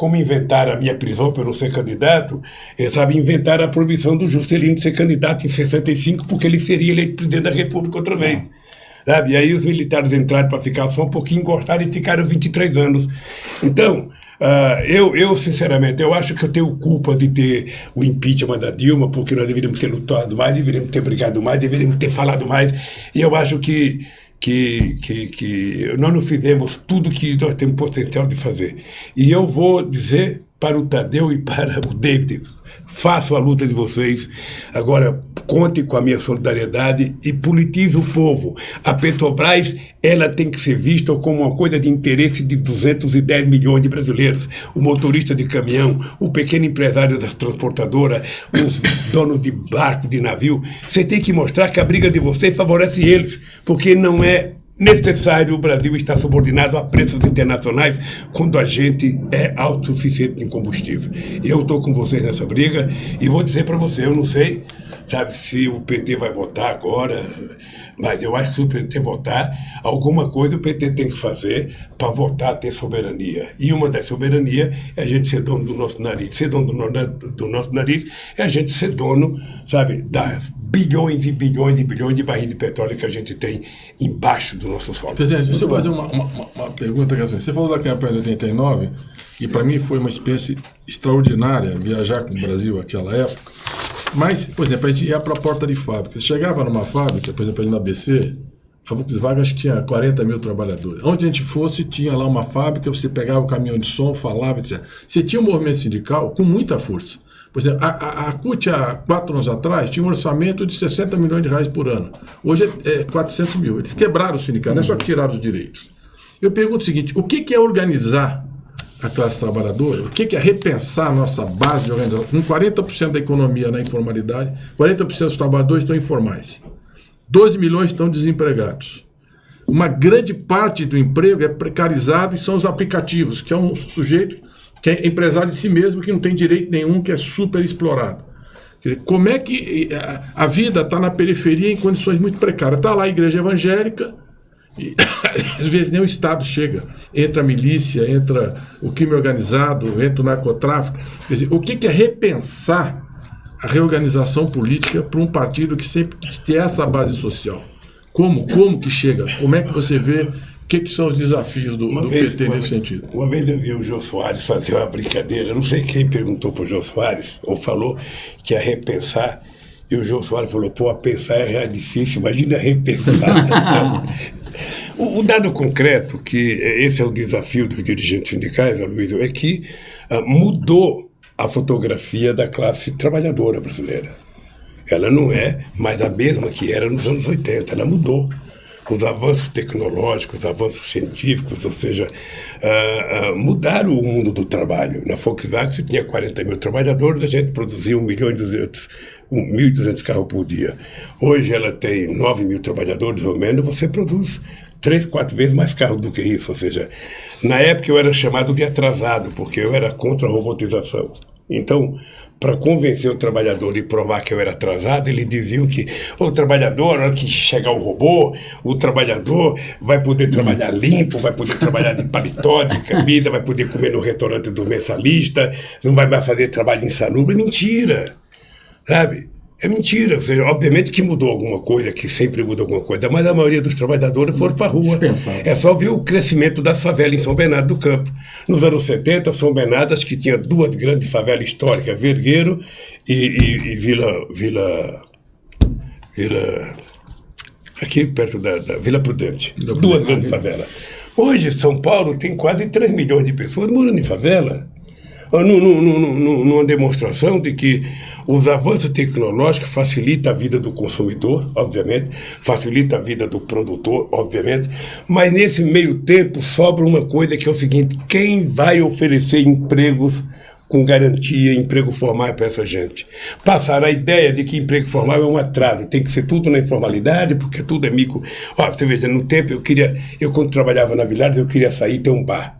a minha prisão para não ser candidato, inventaram a proibição do Juscelino de ser candidato em 65, porque ele seria eleito presidente da República outra vez. E aí os militares entraram para ficar só um pouquinho, gostaram e ficaram 23 anos. Então, eu sinceramente, eu acho que eu tenho culpa de ter o impeachment da Dilma, porque nós deveríamos ter lutado mais, deveríamos ter brigado mais, deveríamos ter falado mais, e eu acho que nós não fizemos tudo que nós temos potencial de fazer. E eu vou dizer para o Tadeu e para o David, faço a luta de vocês, agora conte com a minha solidariedade e politize o povo. A Petrobras, ela tem que ser vista como uma coisa de interesse de 210 milhões de brasileiros. O motorista de caminhão, o pequeno empresário das transportadoras, os donos de barco, de navio. Você tem que mostrar que a briga de vocês favorece eles, porque não é necessário o Brasil estar subordinado a preços internacionais quando a gente é autossuficiente em combustível. Eu estou com vocês nessa briga e vou dizer para você, eu não sei, sabe, se o PT vai votar agora, mas eu acho que se o PT votar, alguma coisa o PT tem que fazer para voltar a ter soberania. E uma das soberanias é a gente ser dono do nosso nariz. Ser dono do nosso nariz é a gente ser dono, sabe, das bilhões e bilhões e bilhões de barris de petróleo que a gente tem embaixo do nosso solo. Presidente, deixa eu fazer uma pergunta que assim, você falou da campanha de 89, e para mim foi uma experiência extraordinária viajar com o Brasil naquela época. Mas, por exemplo, a gente ia para a porta de fábrica. Você chegava numa fábrica, por exemplo, ali na ABC, a Volkswagen acho que tinha 40 mil trabalhadores. Onde a gente fosse, tinha lá uma fábrica, você pegava o caminhão de som, falava, etc. Você tinha um movimento sindical com muita força. Por exemplo, a CUT, há 4 anos atrás, tinha um orçamento de 60 milhões de reais por ano. Hoje é 400 mil. Eles quebraram o sindicato, não é só que tiraram os direitos. Eu pergunto o seguinte, o que é organizar a classe trabalhadora? O que é repensar a nossa base de organização? Com 40% da economia na informalidade, 40% dos trabalhadores estão informais. 12 milhões estão desempregados. Uma grande parte do emprego é precarizado e são os aplicativos, que é um sujeito que é empresário de si mesmo, que não tem direito nenhum, que é super explorado. Quer dizer, como é que a vida está na periferia em condições muito precárias? Está lá a igreja evangélica, e às vezes nem o Estado chega. Entra a milícia, entra o crime organizado, entra o narcotráfico. Quer dizer, o que é repensar a reorganização política para um partido que sempre tem essa base social? Como que chega? Como é que você vê? O que são os desafios do PT nesse sentido? Uma vez eu vi o Jô Soares fazer uma brincadeira, não sei quem perguntou para o Jô Soares, ou falou que ia repensar, e o Jô Soares falou, pô, a pensar já é difícil, imagina repensar. Então, o dado concreto, que esse é o desafio dos dirigentes sindicais, Aloysio, é que mudou a fotografia da classe trabalhadora brasileira. Ela não é mais a mesma que era nos anos 80, ela mudou. Os avanços tecnológicos, os avanços científicos, ou seja, mudaram o mundo do trabalho. Na Volkswagen você tinha 40 mil trabalhadores, a gente produzia 1.200 carros por dia. Hoje ela tem 9 mil trabalhadores ou menos, você produz 3, 4 vezes mais carros do que isso. Ou seja, na época eu era chamado de atrasado, porque eu era contra a robotização. Então, para convencer o trabalhador e provar que eu era atrasado, eles diziam que o trabalhador, na hora que chegar o robô, o trabalhador vai poder trabalhar limpo, vai poder trabalhar de paletó, de camisa, vai poder comer no restaurante do mensalista, não vai mais fazer trabalho insalubre. Mentira, sabe? É mentira, ou seja, obviamente que mudou alguma coisa, que sempre muda alguma coisa, mas a maioria dos trabalhadores foram para a rua. É só ver o crescimento das favelas em São Bernardo do Campo. Nos anos 70, São Bernardo, acho que tinha 2 grandes favelas históricas, Vergueiro e Vila... aqui perto da Vila Prudente. 2 grandes favelas. Hoje, São Paulo tem quase 3 milhões de pessoas morando em favela. Numa demonstração de que os avanços tecnológicos facilitam a vida do consumidor, obviamente, facilita a vida do produtor, obviamente, mas nesse meio tempo sobra uma coisa que é o seguinte: quem vai oferecer empregos com garantia, emprego formal para essa gente? Passaram a ideia de que emprego formal é um atraso, tem que ser tudo na informalidade, porque tudo é micro. Você veja, no tempo eu quando trabalhava na Villares, eu queria sair e ter um bar.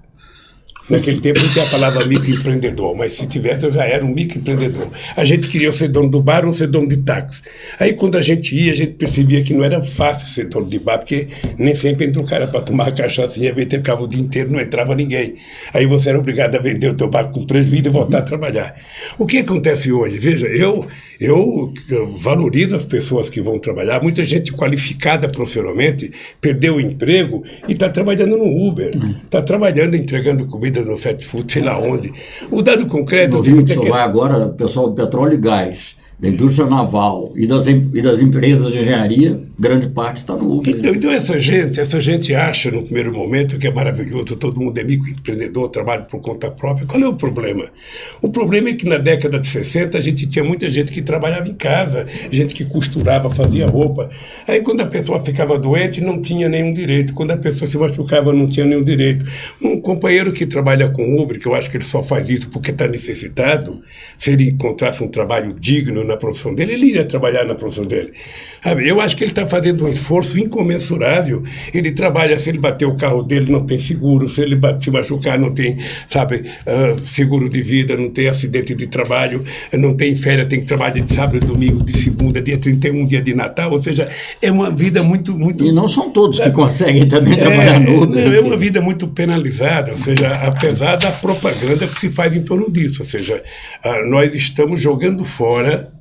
Naquele tempo não tinha a palavra microempreendedor, mas se tivesse eu já era um microempreendedor. A gente queria ser dono do bar ou ser dono de táxi. Aí quando a gente ia, a gente percebia que não era fácil ser dono de bar, porque nem sempre entra um cara para tomar cachaça e às vezes ficava o dia inteiro, não entrava ninguém. Aí você era obrigado a vender o teu bar com prejuízo e voltar a trabalhar. O que acontece hoje? Veja, eu valorizo as pessoas que vão trabalhar. Muita gente qualificada profissionalmente perdeu o emprego e está trabalhando no Uber, está trabalhando entregando comida no fast food, sei lá onde. O dado concreto... Vai agora, o pessoal do petróleo e gás, da indústria naval e das empresas de engenharia, grande parte está no Uber. Então essa gente acha no primeiro momento que é maravilhoso, todo mundo é microempreendedor, trabalha por conta própria. Qual é o problema? O problema é que na década de 60 a gente tinha muita gente que trabalhava em casa, gente que costurava, fazia roupa. Aí quando a pessoa ficava doente não tinha nenhum direito, quando a pessoa se machucava não tinha nenhum direito. Um companheiro que trabalha com Uber, que eu acho que ele só faz isso porque está necessitado, se ele encontrasse um trabalho digno na profissão dele, ele iria trabalhar na profissão dele. Sabe? Eu acho que ele está fazendo um esforço incomensurável. Ele trabalha, se ele bater o carro dele, não tem seguro, se ele se machucar, não tem, sabe, seguro de vida, não tem acidente de trabalho, não tem férias, tem que trabalhar de sábado, domingo, de segunda, dia 31, dia de Natal, ou seja, é uma vida muito... E não são todos que conseguem também trabalhar no Uber. É uma vida muito penalizada, ou seja, apesar da propaganda que se faz em torno disso, ou seja, nós estamos jogando fora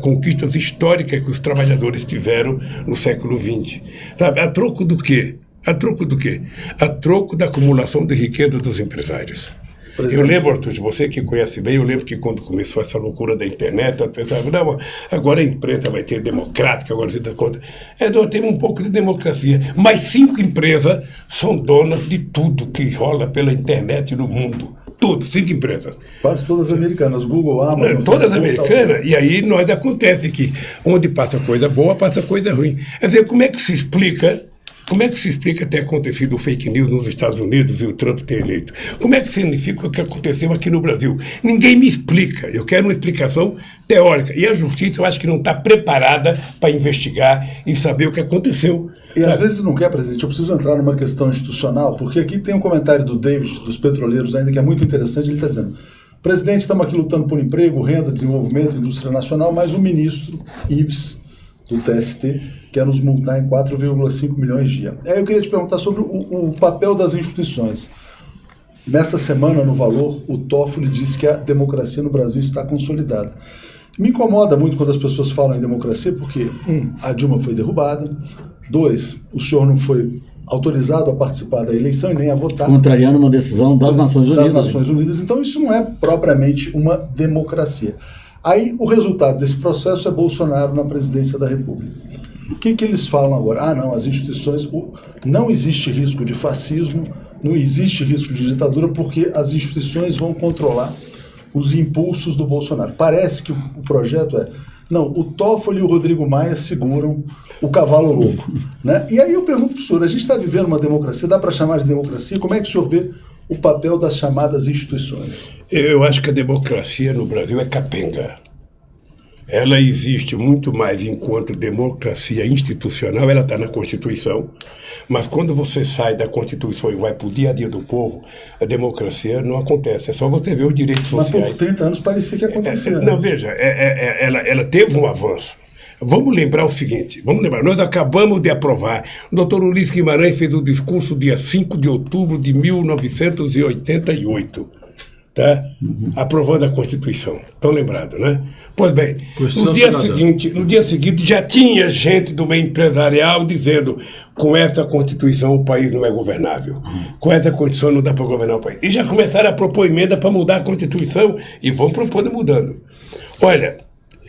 conquistas históricas que os trabalhadores tiveram no século XX. Sabe, a troco do quê? A troco do quê? A troco da acumulação de riqueza dos empresários. Eu lembro, Arthur, você que conhece bem, eu lembro que quando começou essa loucura da internet, as pessoas falavam, não, agora a imprensa vai ter democrática, agora você dá conta. Nós temos um pouco de democracia, mas 5 empresas são donas de tudo que rola pela internet no mundo. Tudo, 5 empresas. Quase todas americanas, Google, Amazon... Todas americanas, e aí nós acontece que onde passa coisa boa, passa coisa ruim. Quer dizer, como é que se explica ter acontecido o fake news nos Estados Unidos e o Trump ter eleito? Como é que significa o que aconteceu aqui no Brasil? Ninguém me explica. Eu quero uma explicação teórica. E a justiça, eu acho que não está preparada para investigar e saber o que aconteceu. E às vezes não quer, presidente, eu preciso entrar numa questão institucional, porque aqui tem um comentário do David, dos petroleiros ainda, que é muito interessante. Ele está dizendo, presidente, estamos aqui lutando por emprego, renda, desenvolvimento, indústria nacional, mas o ministro Ives, do TST, quer nos multar em 4,5 milhões de dia. Aí eu queria te perguntar sobre o papel das instituições. Nessa semana, no Valor, o Toffoli disse que a democracia no Brasil está consolidada. Me incomoda muito quando as pessoas falam em democracia, porque, a Dilma foi derrubada, 2, o senhor não foi autorizado a participar da eleição e nem a votar. Contrariando uma decisão das Nações Unidas. Então isso não é propriamente uma democracia. Aí o resultado desse processo é Bolsonaro na presidência da República. O que eles falam agora? Não, as instituições... Não existe risco de fascismo, não existe risco de ditadura, porque as instituições vão controlar os impulsos do Bolsonaro. Parece que o projeto é... Não, o Toffoli e o Rodrigo Maia seguram o cavalo louco. Né? E aí eu pergunto para o senhor, a gente está vivendo uma democracia, dá para chamar de democracia? Como é que o senhor vê o papel das chamadas instituições? Eu acho que a democracia no Brasil é capenga. Ela existe muito mais enquanto democracia institucional, ela está na Constituição, mas quando você sai da Constituição e vai para o dia a dia do povo, a democracia não acontece, é só você ver os direitos sociais. Mas por 30 anos parecia que acontecia. Não, veja, ela teve um avanço. Vamos lembrar o seguinte, nós acabamos de aprovar, o doutor Ulisses Guimarães fez o discurso dia 5 de outubro de 1988. Tá? Aprovando a Constituição. Estão lembrados, né? Pois bem, no dia seguinte já tinha gente do meio empresarial dizendo com essa Constituição o país não é governável. Com essa Constituição não dá para governar o país. E já começaram a propor emenda para mudar a Constituição e vão propondo mudando. Olha,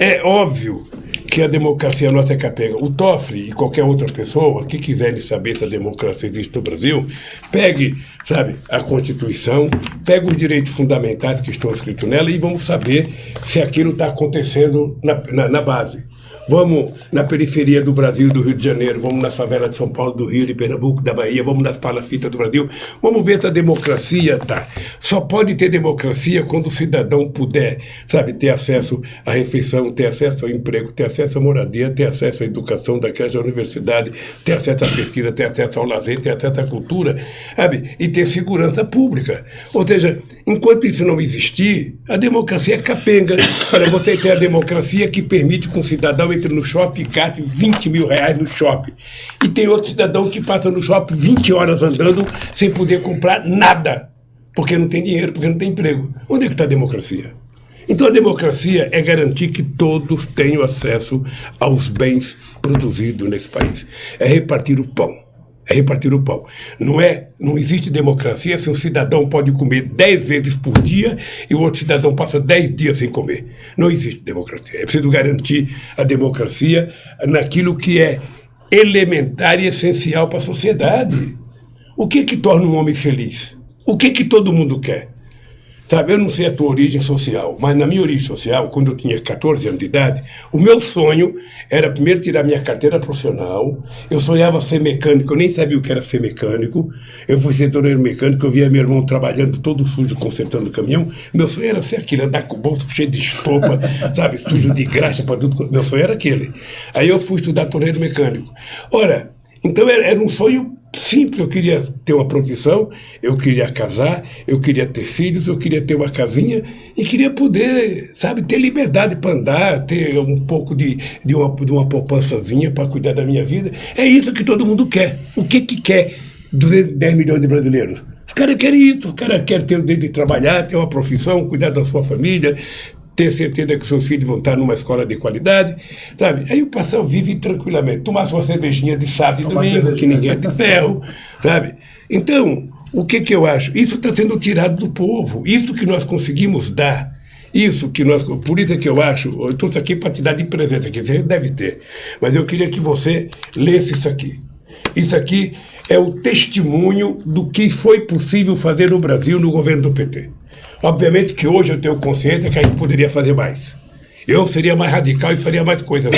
é óbvio que a democracia nossa é capenga. O Toffoli e qualquer outra pessoa que quiserem saber se a democracia existe no Brasil, pegue, sabe, a Constituição, pegue os direitos fundamentais que estão escritos nela e vamos saber se aquilo está acontecendo na base. Vamos na periferia do Brasil, do Rio de Janeiro, vamos na favela de São Paulo, do Rio, de Pernambuco, da Bahia, vamos nas palafitas do Brasil, vamos ver se a democracia tá. Só pode ter democracia quando o cidadão puder, sabe, ter acesso à refeição, ter acesso ao emprego, ter acesso à moradia, ter acesso à educação, da creche à universidade, ter acesso à pesquisa, ter acesso ao lazer, ter acesso à cultura, sabe, e ter segurança pública. Ou seja, enquanto isso não existir, a democracia é capenga. Para você ter a democracia que permite que um cidadão entre no shopping e gaste 20 mil reais no shopping. E tem outro cidadão que passa no shopping 20 horas andando sem poder comprar nada, porque não tem dinheiro, porque não tem emprego. Onde é que está a democracia? Então a democracia é garantir que todos tenham acesso aos bens produzidos nesse país. É repartir o pão. É repartir o pão. Não existe democracia se um cidadão pode comer 10 vezes por dia e o outro cidadão passa 10 dias sem comer. Não existe democracia. É preciso garantir a democracia naquilo que é elementar e essencial para a sociedade. O que torna um homem feliz? O que todo mundo quer? Sabe, eu não sei a tua origem social, mas na minha origem social, quando eu tinha 14 anos de idade, o meu sonho era primeiro tirar minha carteira profissional. Eu sonhava ser mecânico, eu nem sabia o que era ser mecânico. Eu fui ser torneiro mecânico, eu via meu irmão trabalhando todo sujo, consertando o caminhão. Meu sonho era ser aquele, andar com o bolso cheio de estopa, sabe, sujo de graxa para tudo. Meu sonho era aquele. Aí eu fui estudar torneiro mecânico. Ora, então era um sonho simples. Eu queria ter uma profissão, eu queria casar, eu queria ter filhos, eu queria ter uma casinha e queria poder, sabe, ter liberdade para andar, ter um pouco de uma poupançazinha para cuidar da minha vida. É isso que todo mundo quer. O que quer 210 milhões de brasileiros? Os caras querem isso, os caras querem ter o dedo de trabalhar, ter uma profissão, cuidar da sua família, ter certeza que seus filhos vão estar numa escola de qualidade, sabe? Aí o pessoal vive tranquilamente, tomar sua cervejinha de sábado e domingo, que ninguém é de ferro, sabe? Então, o que eu acho? Isso está sendo tirado do povo, isso que nós conseguimos dar, isso que nós... Por isso é que eu acho, eu estou aqui para te dar de presente, que você deve ter, mas eu queria que você lesse isso aqui. Isso aqui é o testemunho do que foi possível fazer no Brasil no governo do PT. Obviamente que hoje eu tenho consciência que a gente poderia fazer mais. Eu seria mais radical e faria mais coisas.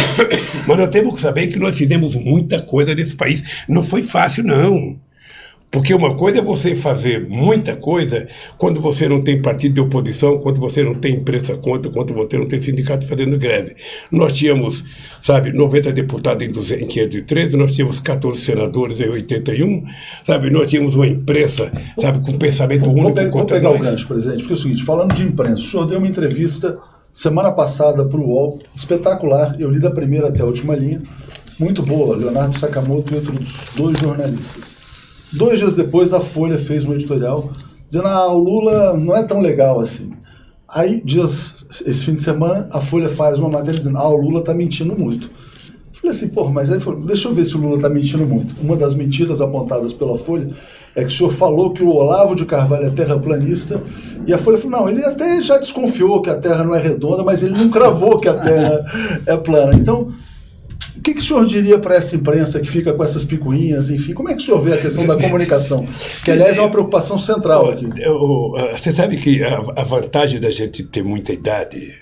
Mas nós temos que saber que nós fizemos muita coisa nesse país. Não foi fácil, não. Porque uma coisa é você fazer muita coisa quando você não tem partido de oposição, quando você não tem imprensa contra, quando você não tem sindicato fazendo greve. Nós tínhamos, sabe, 90 deputados em 513, nós tínhamos 14 senadores em 81, sabe, nós tínhamos uma imprensa, sabe, com pensamento único. Vou pegar o gancho, presidente, porque é o seguinte, falando de imprensa, o senhor deu uma entrevista semana passada para o UOL, espetacular, eu li da primeira até a última linha, muito boa, Leonardo Sakamoto e outros 2 jornalistas. 2 dias depois, a Folha fez um editorial dizendo o Lula não é tão legal assim. Aí, esse fim de semana, a Folha faz uma matéria dizendo o Lula está mentindo muito. Eu falei assim, mas aí deixa eu ver se o Lula está mentindo muito. Uma das mentiras apontadas pela Folha é que o senhor falou que o Olavo de Carvalho é terraplanista, e a Folha falou, não, ele até já desconfiou que a Terra não é redonda, mas ele não cravou que a Terra é plana. Então, o que o senhor diria para essa imprensa que fica com essas picuinhas, enfim? Como é que o senhor vê a questão da comunicação? Que, aliás, é uma preocupação central aqui. Você sabe que a vantagem da gente ter muita idade,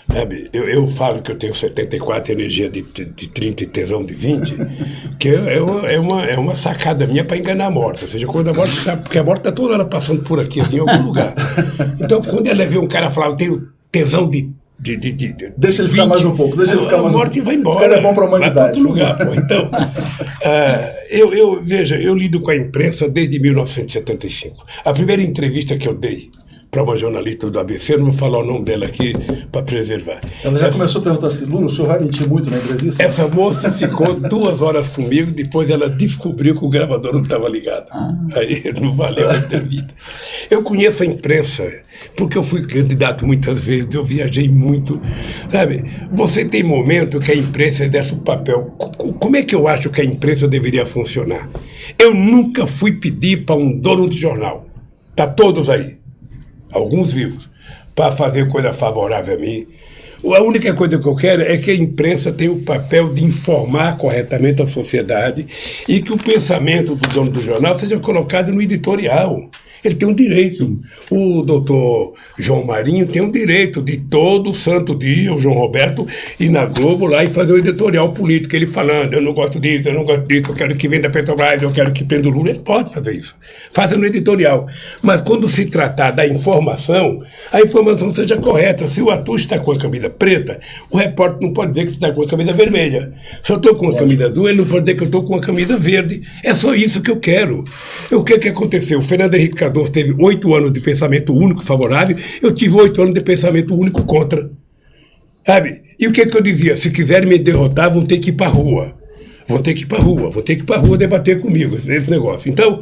sabe? Eu falo que eu tenho 74, energia de 30 e tesão de 20, que é uma sacada minha para enganar a morte. Ou seja, quando a morte está... Porque a morte está toda hora passando por aqui, assim, em algum lugar. Então, quando ela vê um cara falar, eu tenho tesão de deixa ele ficar mais um pouco, deixa ele ficar mais um pouco. A morte vai embora. Esse cara é bom para a humanidade. Vai para outro lugar, pô. Então, veja, eu lido com a imprensa desde 1975. A primeira entrevista que eu dei para uma jornalista do ABC, não vou falar o nome dela aqui para preservar. Ela já começou a perguntar assim, Lula, o senhor vai mentir muito na entrevista? Essa moça ficou 2 horas comigo, depois ela descobriu que o gravador não estava ligado. Aí não valeu a entrevista. Eu conheço a imprensa, porque eu fui candidato muitas vezes, eu viajei muito, sabe? Você tem momento que a imprensa exerce o papel. Como é que eu acho que a imprensa deveria funcionar? Eu nunca fui pedir para um dono de jornal, tá todos aí, alguns vivos, para fazer coisa favorável a mim. A única coisa que eu quero é que a imprensa tenha o papel de informar corretamente a sociedade e que o pensamento do dono do jornal seja colocado no editorial. Ele tem um direito. O doutor João Marinho tem um direito de todo santo dia, o João Roberto, ir na Globo lá e fazer um editorial político, ele falando, eu não gosto disso, eu quero que venda Petrobras, eu quero que prenda o Lula. Ele pode fazer isso. Faça no editorial. Mas quando se tratar da informação, a informação seja correta. Se o ator está com a camisa preta, o repórter não pode dizer que está com a camisa vermelha. Se eu estou com a camisa azul, ele não pode dizer que eu estou com a camisa verde. É só isso que eu quero. O que aconteceu? O Fernando Henrique Cardoso teve 8 anos de pensamento único favorável, eu tive 8 anos de pensamento único contra. Sabe? E o que eu dizia? Se quiserem me derrotar, vão ter que ir para a rua. Vão ter que ir para a rua debater comigo, esse negócio. Então,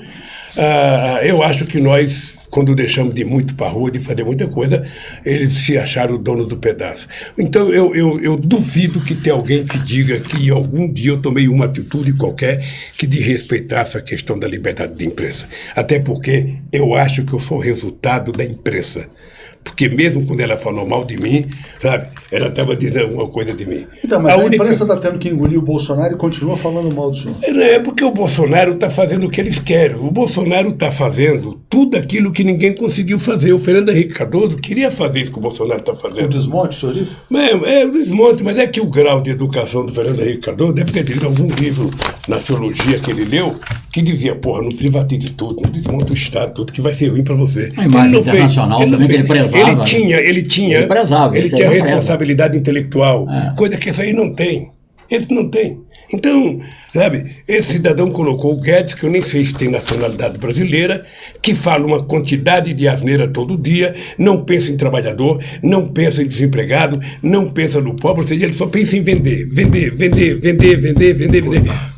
eu acho que nós, quando deixamos de ir muito para a rua, de fazer muita coisa, eles se acharam o dono do pedaço. Então, eu duvido que tenha alguém que diga que algum dia eu tomei uma atitude qualquer que desrespeitasse a questão da liberdade de imprensa. Até porque eu acho que eu sou resultado da imprensa. Porque mesmo quando ela falou mal de mim, sabe, ela estava dizendo alguma coisa de mim. Então, mas a imprensa está tendo que engolir o Bolsonaro e continua falando mal do senhor. É porque o Bolsonaro está fazendo o que eles querem. O Bolsonaro está fazendo tudo aquilo que ninguém conseguiu fazer. O Fernando Henrique Cardoso queria fazer isso que o Bolsonaro está fazendo. O desmonte, o senhor disse? É o desmonte, mas é que o grau de educação do Fernando Henrique Cardoso deve ter lido algum livro na sociologia que ele leu que dizia, porra, não privatize tudo, não desmonta o Estado, tudo que vai ser ruim para você. A imagem internacional também que ele prezava. Ele tinha responsabilidade intelectual, coisa que esse aí não tem. Esse não tem. Então, sabe, esse cidadão colocou o Guedes, que eu nem sei se tem nacionalidade brasileira, que fala uma quantidade de asneira todo dia, não pensa em trabalhador, não pensa em desempregado, não pensa no pobre, ou seja, ele só pensa em vender.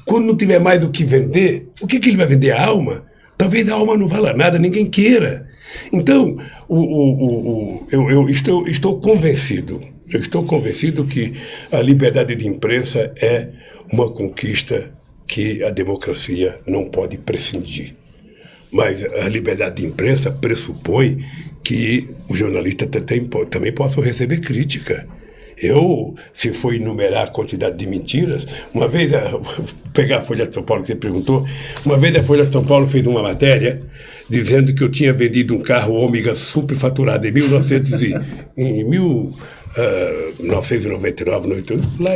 Quando não tiver mais do que vender, o que ele vai vender? A alma? Talvez a alma não valha nada, ninguém queira. Então, eu estou convencido. Eu estou convencido que a liberdade de imprensa é uma conquista que a democracia não pode prescindir. Mas a liberdade de imprensa pressupõe que o jornalista também possa receber crítica. Se for enumerar a quantidade de mentiras, uma vez, vou pegar a Folha de São Paulo que você perguntou, uma vez a Folha de São Paulo fez uma matéria dizendo que eu tinha vendido um carro Ômega superfaturado em 1999, 98, lá.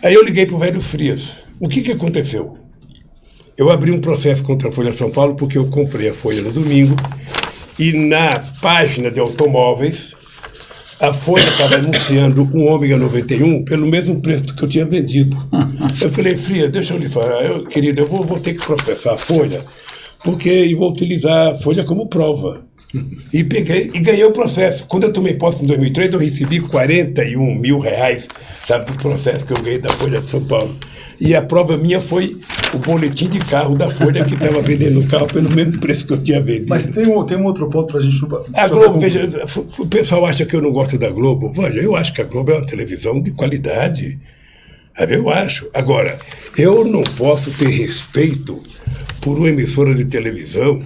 Aí eu liguei para o velho Frias. O que aconteceu? Eu abri um processo contra a Folha de São Paulo porque eu comprei a Folha no domingo e na página de automóveis a Folha estava anunciando um Ômega 91 pelo mesmo preço que eu tinha vendido. Eu falei, Frias, deixa eu lhe falar, querido, eu vou ter que processar a Folha e vou utilizar a Folha como prova. E peguei e ganhei o processo. Quando eu tomei posse em 2003, eu recebi 41 mil reais, sabe, por processo que eu ganhei da Folha de São Paulo. E a prova minha foi o boletim de carro da Folha que estava vendendo o carro pelo mesmo preço que eu tinha vendido. Mas tem um outro ponto para a gente... A Globo, veja, o pessoal acha que eu não gosto da Globo. Olha, eu acho que a Globo é uma televisão de qualidade. Eu acho. Agora, eu não posso ter respeito por uma emissora de televisão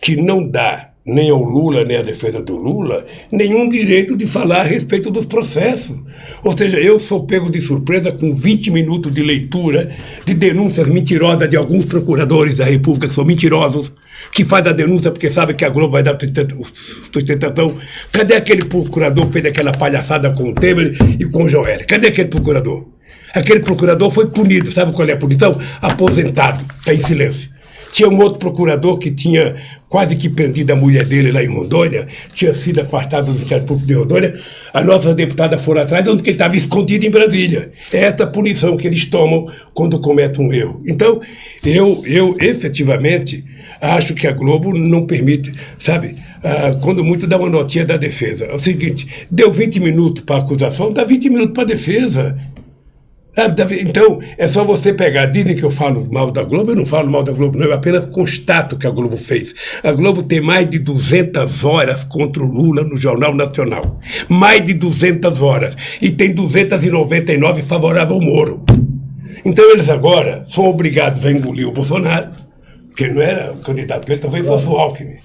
que não dá nem ao Lula, nem à defesa do Lula, nenhum direito de falar a respeito dos processos. Ou seja, eu sou pego de surpresa com 20 minutos de leitura de denúncias mentirosas de alguns procuradores da República, que são mentirosos, que faz a denúncia porque sabe que a Globo vai dar sustentação. Cadê aquele procurador que fez aquela palhaçada com o Temer e com o Joel? Cadê aquele procurador? Aquele procurador foi punido, sabe qual é a punição? Aposentado, está em silêncio. Tinha um outro procurador que tinha quase que prendido a mulher dele lá em Rondônia, tinha sido afastado do Ministério Público de Rondônia, as nossas deputadas foram atrás, onde ele estava escondido em Brasília. É essa punição que eles tomam quando cometem um erro. Então, eu efetivamente acho que a Globo não permite, sabe, quando muito dá uma notinha da defesa. É o seguinte, deu 20 minutos para a acusação, dá 20 minutos para a defesa. Então, é só você pegar. Dizem que eu falo mal da Globo, eu não falo mal da Globo, não, eu apenas constato o que a Globo fez. A Globo tem mais de 200 horas contra o Lula no Jornal Nacional. Mais de 200 horas. E tem 299 favorável ao Moro. Então, eles agora são obrigados a engolir o Bolsonaro, que não era o candidato dele, talvez fosse o Alckmin.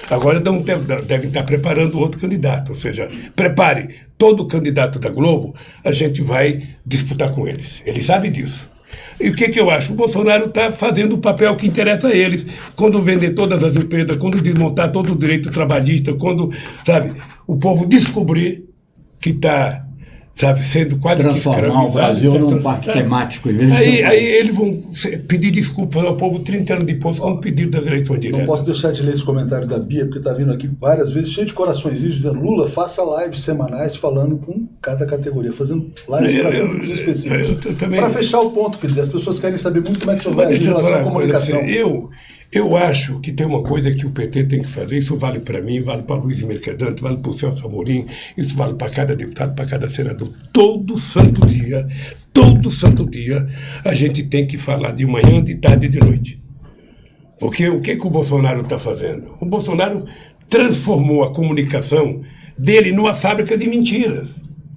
Agora devem estar preparando outro candidato. Ou seja, prepare todo candidato da Globo, a gente vai disputar com eles. Eles sabem disso. E o que eu acho? O Bolsonaro está fazendo o papel que interessa a eles. Quando vender todas as empresas, quando desmontar todo o direito trabalhista, quando, sabe, o povo descobrir que está, sabe, sendo quase transformar o Brasil num parque temático. Aí eles vão pedir desculpas ao povo 30 anos depois com o pedido das eleições diretas. Não posso deixar de ler esse comentário da Bia, porque está vindo aqui várias vezes, cheio de coraçõezinhos, dizendo: Lula, faça lives semanais falando com cada categoria, fazendo lives para grupos específicos. Para fechar o ponto, quer dizer, as pessoas querem saber muito como é que você vai agir em relação à comunicação. Eu acho que tem uma coisa que o PT tem que fazer, isso vale para mim, vale para Luiz Mercadante, vale para o Celso Amorim, isso vale para cada deputado, para cada senador. Todo santo dia, a gente tem que falar de manhã, de tarde e de noite. Porque o que o Bolsonaro está fazendo? O Bolsonaro transformou a comunicação dele numa fábrica de mentiras.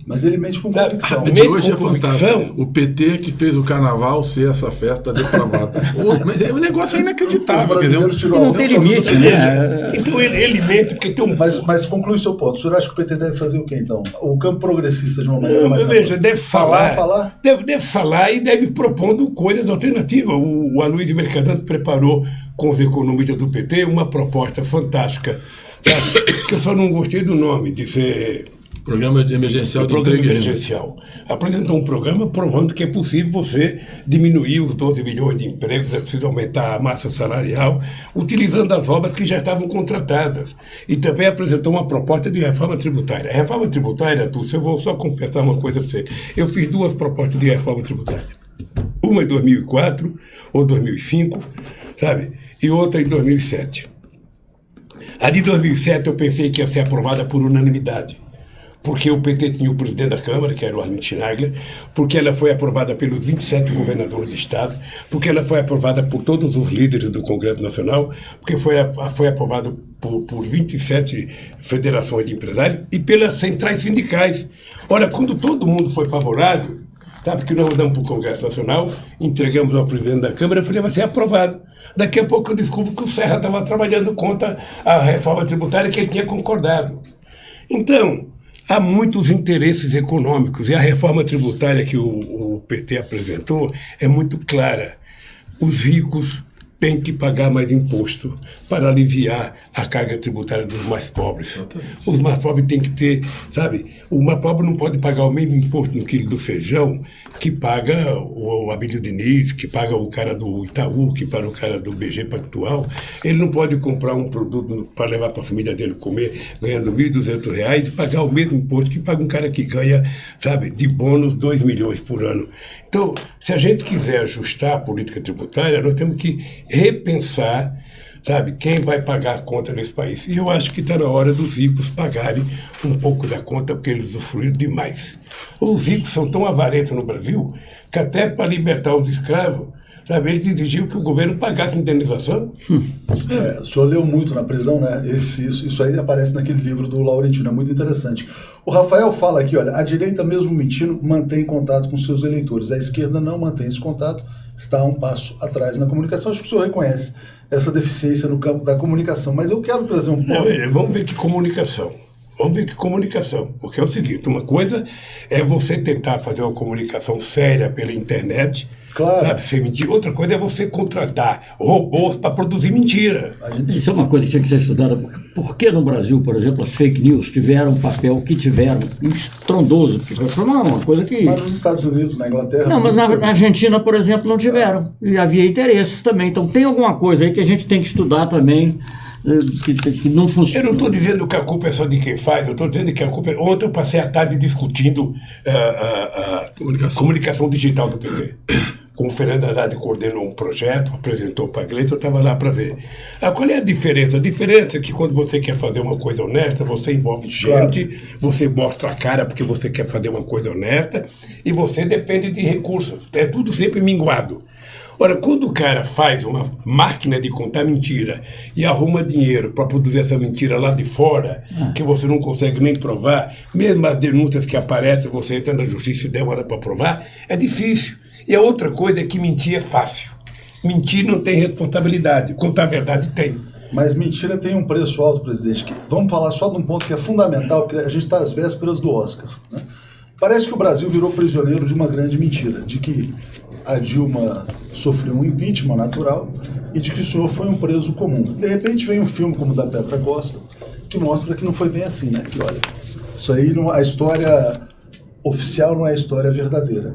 Mas ele mente com Sabe? convicção. De Mente hoje é com convicção. fantástico. O PT que fez o carnaval ser essa festa depravada. Mas o negócio é Os inacreditável. brasileiros Quer dizer, tirou Não tem limite, né? Então ele mente porque tem um... Mas conclui o seu ponto. O senhor acha que o PT deve fazer o quê, então? O campo progressista, de uma maneira mais Veja, ampla? deve falar. Falar? Deve falar e deve propondo coisas alternativas. O Aloysio Mercadante preparou com os economistas do PT uma proposta fantástica, sabe? Que eu só não gostei do nome, de ser programa de emergencial de programa emprego. emergencial. Apresentou um programa provando que é possível você diminuir os 12 milhões de empregos, é preciso aumentar a massa salarial, utilizando as obras que já estavam contratadas. E também apresentou uma proposta de reforma tributária. A reforma tributária, Túlio, eu vou só confessar uma coisa para você. Eu fiz 2 propostas de reforma tributária. Uma em 2004 ou 2005, sabe? E outra em 2007. A de 2007 eu pensei que ia ser aprovada por unanimidade, porque o PT tinha o presidente da Câmara, que era o Arlindo Chinaglia, porque ela foi aprovada pelos 27 governadores de Estado, porque ela foi aprovada por todos os líderes do Congresso Nacional, porque foi aprovada por 27 federações de empresários e pelas centrais sindicais. Ora, quando todo mundo foi favorável, sabe que nós mandamos para o Congresso Nacional, entregamos ao presidente da Câmara, eu falei, vai ser aprovado. Daqui a pouco eu descubro que o Serra estava trabalhando contra a reforma tributária que ele tinha concordado. Então, há muitos interesses econômicos e a reforma tributária que o PT apresentou é muito clara. Os ricos têm que pagar mais imposto para aliviar a carga tributária dos mais pobres. Exatamente. Os mais pobres têm que ter, sabe, o mais pobre não pode pagar o mesmo imposto no quilo do feijão que paga o Abílio Diniz, que paga o cara do Itaú, que paga o cara do BG Pactual. Ele não pode comprar um produto para levar para a família dele comer, ganhando R$ 1.200 e pagar o mesmo imposto que paga um cara que ganha, sabe, de bônus 2 milhões por ano. Então, se a gente quiser ajustar a política tributária, nós temos que repensar, sabe, quem vai pagar a conta nesse país. E eu acho que está na hora dos ricos pagarem um pouco da conta, porque eles usufruíram demais. Os ricos são tão avarentos no Brasil que até para libertar os escravos, sabe, eles exigiam que o governo pagasse indenização. O senhor leu muito na prisão, né? Isso aí aparece naquele livro do Laurentino, é muito interessante. O Rafael fala aqui, olha, a direita, mesmo mentindo, mantém contato com seus eleitores. A esquerda não mantém esse contato, está um passo atrás na comunicação. Acho que o senhor reconhece essa deficiência no campo da comunicação. Mas eu quero trazer um ponto. Vamos ver que comunicação. Porque é o seguinte, uma coisa é você tentar fazer uma comunicação séria pela internet, Claro. sabe, sem mentir. Outra coisa é você contratar robôs para produzir mentira. Isso é uma coisa que tinha que ser estudada. Por que no Brasil, por exemplo, as fake news tiveram um papel que tiveram estrondoso? Foi uma coisa que... Mas nos Estados Unidos, na Inglaterra... Não, mas na Argentina, por exemplo, não tiveram. E havia interesses também. Então tem alguma coisa aí que a gente tem que estudar também, que não funciona. Eu não estou dizendo que a culpa é só de quem faz, eu estou dizendo que a culpa é... Ontem eu passei a tarde discutindo a comunicação digital do PT. Como o Fernando Haddad coordenou um projeto, apresentou para a Gleice, eu estava lá para ver. Qual é a diferença? A diferença é que quando você quer fazer uma coisa honesta, você envolve gente, você mostra a cara porque você quer fazer uma coisa honesta e você depende de recursos. É tudo sempre minguado. Ora, quando o cara faz uma máquina de contar mentira e arruma dinheiro para produzir essa mentira lá de fora, que você não consegue nem provar, mesmo as denúncias que aparecem, você entra na justiça e demora para provar, é difícil. E a outra coisa é que mentir é fácil. Mentir não tem responsabilidade, contar a verdade tem. Mas mentira tem um preço alto, presidente. Vamos falar só de um ponto que é fundamental, porque a gente está às vésperas do Oscar, né? Parece que o Brasil virou prisioneiro de uma grande mentira, de que a Dilma sofreu um impeachment natural e de que o senhor foi um preso comum. De repente vem um filme como o da Petra Costa, que mostra que não foi bem assim, né? Que olha, isso aí, a história oficial não é a história verdadeira.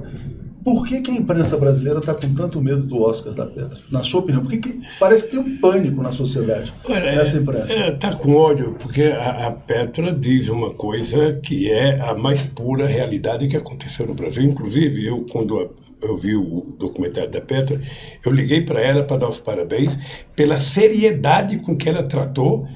Por que a imprensa brasileira está com tanto medo do Oscar da Petra? Na sua opinião, por que parece que tem um pânico na sociedade nessa imprensa? Está com ódio, porque a Petra diz uma coisa que é a mais pura realidade que aconteceu no Brasil. Inclusive, quando eu vi o documentário da Petra, eu liguei para ela para dar os parabéns pela seriedade com que ela tratou,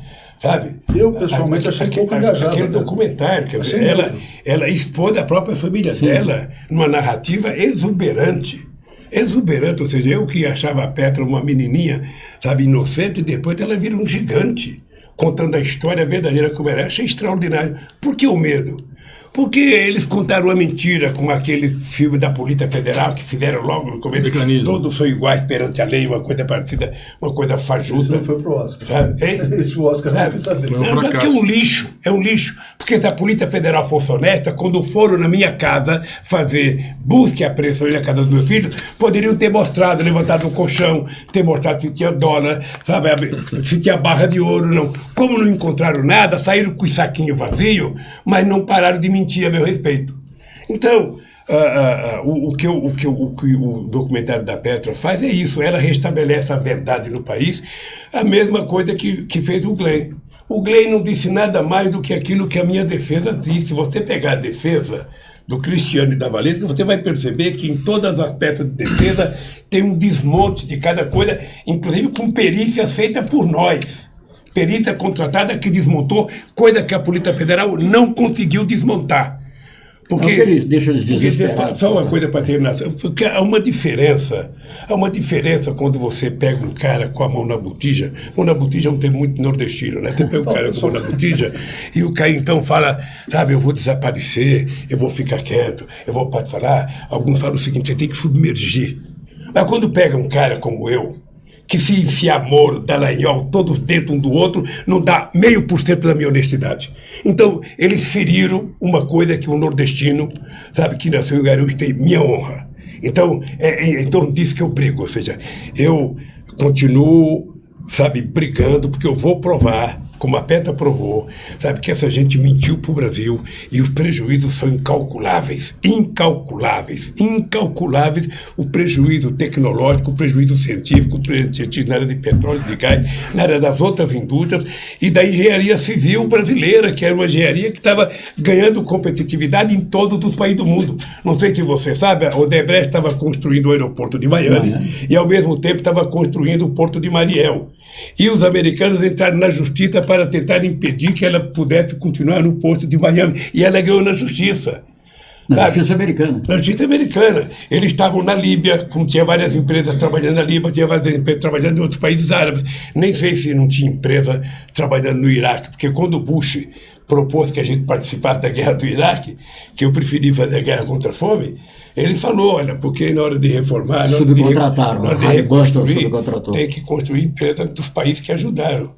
sabe? Eu, pessoalmente, achei pouco engajado. Aquele documentário, quer dizer, ela expôs a própria família dela numa narrativa exuberante. Exuberante, ou seja, eu que achava a Petra uma menininha, sabe, inocente, e depois ela vira um gigante, contando a história verdadeira como ela é. Achei extraordinário. Por que o medo? Porque eles contaram uma mentira com aquele filme da Polícia Federal que fizeram logo no começo. Mecanismo. Todos são iguais perante a lei, uma coisa parecida, uma coisa fajuta. Isso não foi pro Oscar. Sabe? Hein? Esse Oscar não quis saber. Foi um Não, porque fracasso. é um lixo. Porque se a Polícia Federal fosse honesta, quando foram na minha casa fazer busca e apreensão na casa dos meus filhos, poderiam ter mostrado, levantado o colchão, ter mostrado se tinha dólar, sabe, se tinha barra de ouro, não. Como não encontraram nada, saíram com o saquinho vazio, mas não pararam de mentir a meu respeito. Então, o que o documentário da Petra faz é isso, ela restabelece a verdade no país, a mesma coisa que fez o Glenn. O Glenn não disse nada mais do que aquilo que a minha defesa disse. Se você pegar a defesa do Cristiano e da Valesca, você vai perceber que em todas as peças de defesa tem um desmonte de cada coisa, inclusive com perícias feitas por nós. Perícia contratada que desmontou coisa que a Polícia Federal não conseguiu desmontar. Porque, não, deixa eles desesperados. só uma coisa para terminar, porque há uma diferença quando você pega um cara com a mão na botija. Mão na botija é um termo muito nordestino, né? Você pega um cara com a mão na botija e o cara então fala, sabe, eu vou desaparecer, eu vou ficar quieto, eu vou falar. Alguns falam o seguinte, você tem que submergir. Mas quando pega um cara como eu, que se enfia Moro, Dallagnol, todos dentro um do outro, não dá 0,5% da minha honestidade. Então, eles feriram uma coisa que o nordestino, sabe, que nasceu em Garanhuns, tem minha honra. Então, é em torno disso que eu brigo, ou seja, eu continuo, sabe, brigando, porque eu vou provar, como a Petra provou, sabe, que essa gente mentiu para o Brasil e os prejuízos são incalculáveis, o prejuízo tecnológico, o prejuízo científico, o prejuízo na área de petróleo e de gás, na área das outras indústrias e da engenharia civil brasileira, que era uma engenharia que estava ganhando competitividade em todos os países do mundo. Não sei se você sabe, a Odebrecht estava construindo o aeroporto de Miami e ao mesmo tempo estava construindo o porto de Mariel. E os americanos entraram na justiça para tentar impedir que ela pudesse continuar no porto de Miami. E ela ganhou na justiça. Na justiça americana. Na justiça americana. Eles estavam na Líbia, como tinha várias empresas trabalhando na Líbia, tinha várias empresas trabalhando em outros países árabes. Nem sei se não tinha empresa trabalhando no Iraque, porque quando o Bush propôs que a gente participasse da guerra do Iraque, que eu preferi fazer a guerra contra a fome, ele falou, olha, porque na hora de reformar, subcontrataram, tem que construir empresas dos países que ajudaram.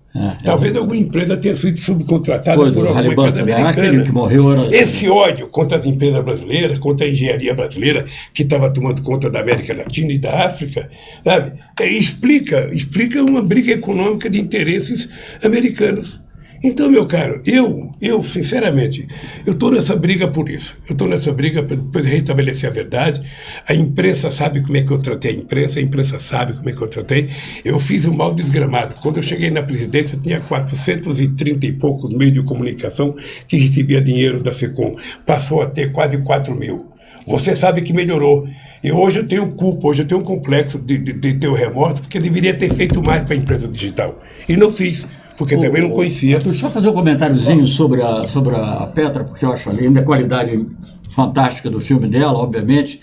Talvez alguma empresa tenha sido subcontratada por alguma empresa americana. Que morreu era... Esse ódio contra as empresas brasileiras, contra a engenharia brasileira, que estava tomando conta da América Latina e da África, sabe? Explica uma briga econômica de interesses americanos. Então, meu caro, eu sinceramente, eu estou nessa briga por isso. Eu estou nessa briga para restabelecer a verdade. A imprensa sabe como é que eu tratei a imprensa sabe como é que eu tratei. Eu fiz um mal desgramado. Quando eu cheguei na presidência, tinha 430 e poucos meios de comunicação que recebia dinheiro da SECOM. Passou a ter quase 4 mil. Você sabe que melhorou. E hoje eu tenho culpa, hoje eu tenho um complexo de ter o remorso, porque eu deveria ter feito mais para a empresa digital. E não fiz. Porque também não conhecia. Deixa eu só fazer um comentáriozinho sobre a Petra, porque eu acho além da qualidade fantástica do filme dela, obviamente,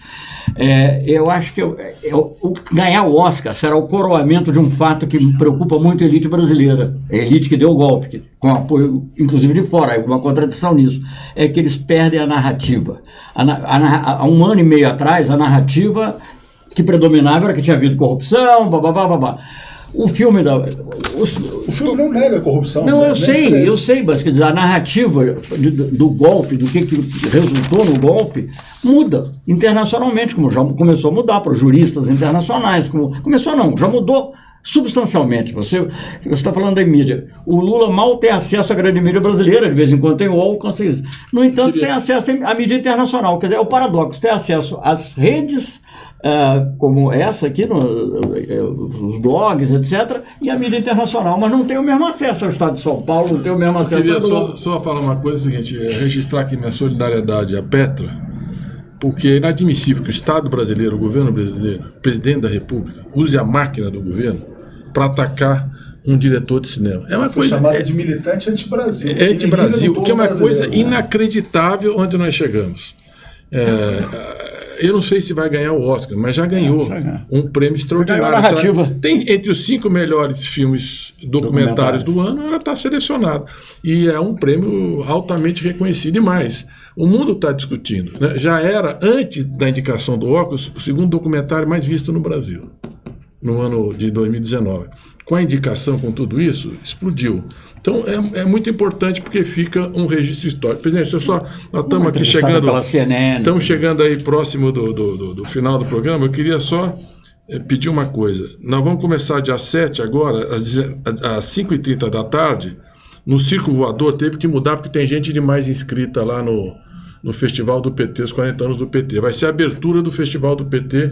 eu acho que ganhar o Oscar será o coroamento de um fato que me preocupa muito a elite brasileira, a elite que deu o golpe, com apoio, inclusive de fora, há uma contradição nisso, é que eles perdem a narrativa. Há um ano e meio atrás, a narrativa que predominava era que tinha havido corrupção, babá. O filme não nega a corrupção. Não, eu sei, mas quer dizer, a narrativa do golpe, do que resultou no golpe, muda internacionalmente, como já começou a mudar para os juristas internacionais. Já mudou substancialmente. Você está falando da mídia. O Lula mal tem acesso à grande mídia brasileira, de vez em quando tem o alcance isso. No entanto, tem acesso à mídia internacional. Quer dizer, é o paradoxo, tem acesso às redes como essa aqui, os blogs, etc., e a mídia internacional, mas não tem o mesmo acesso ao Estado de São Paulo, não tem o mesmo acesso ao Globo. Só falar uma coisa, é o seguinte, registrar aqui minha solidariedade à Petra, porque é inadmissível que o Estado brasileiro, o governo brasileiro, o presidente da República, use a máquina do governo para atacar um diretor de cinema. É uma coisa chamada de militante anti-Brasil. Anti-Brasil, que é uma coisa inacreditável onde nós chegamos. eu não sei se vai ganhar o Oscar, mas já ganhou um prêmio extraordinário. Já ganhou a narrativa. Tem entre os 5 melhores filmes documentários do ano, ela está selecionada. E é um prêmio altamente reconhecido. E mais, o mundo está discutindo, né? Já era, antes da indicação do Oscar, o segundo documentário mais visto no Brasil, no ano de 2019. Com a indicação, com tudo isso, explodiu. Então, é muito importante porque fica um registro histórico. Presidente, nós estamos aqui estamos chegando aí próximo do final do programa. Eu queria só pedir uma coisa. Nós vamos começar dia 7 agora, às 5h30 da tarde, no Circo Voador. Teve que mudar porque tem gente demais inscrita lá no Festival do PT, os 40 anos do PT. Vai ser a abertura do Festival do PT,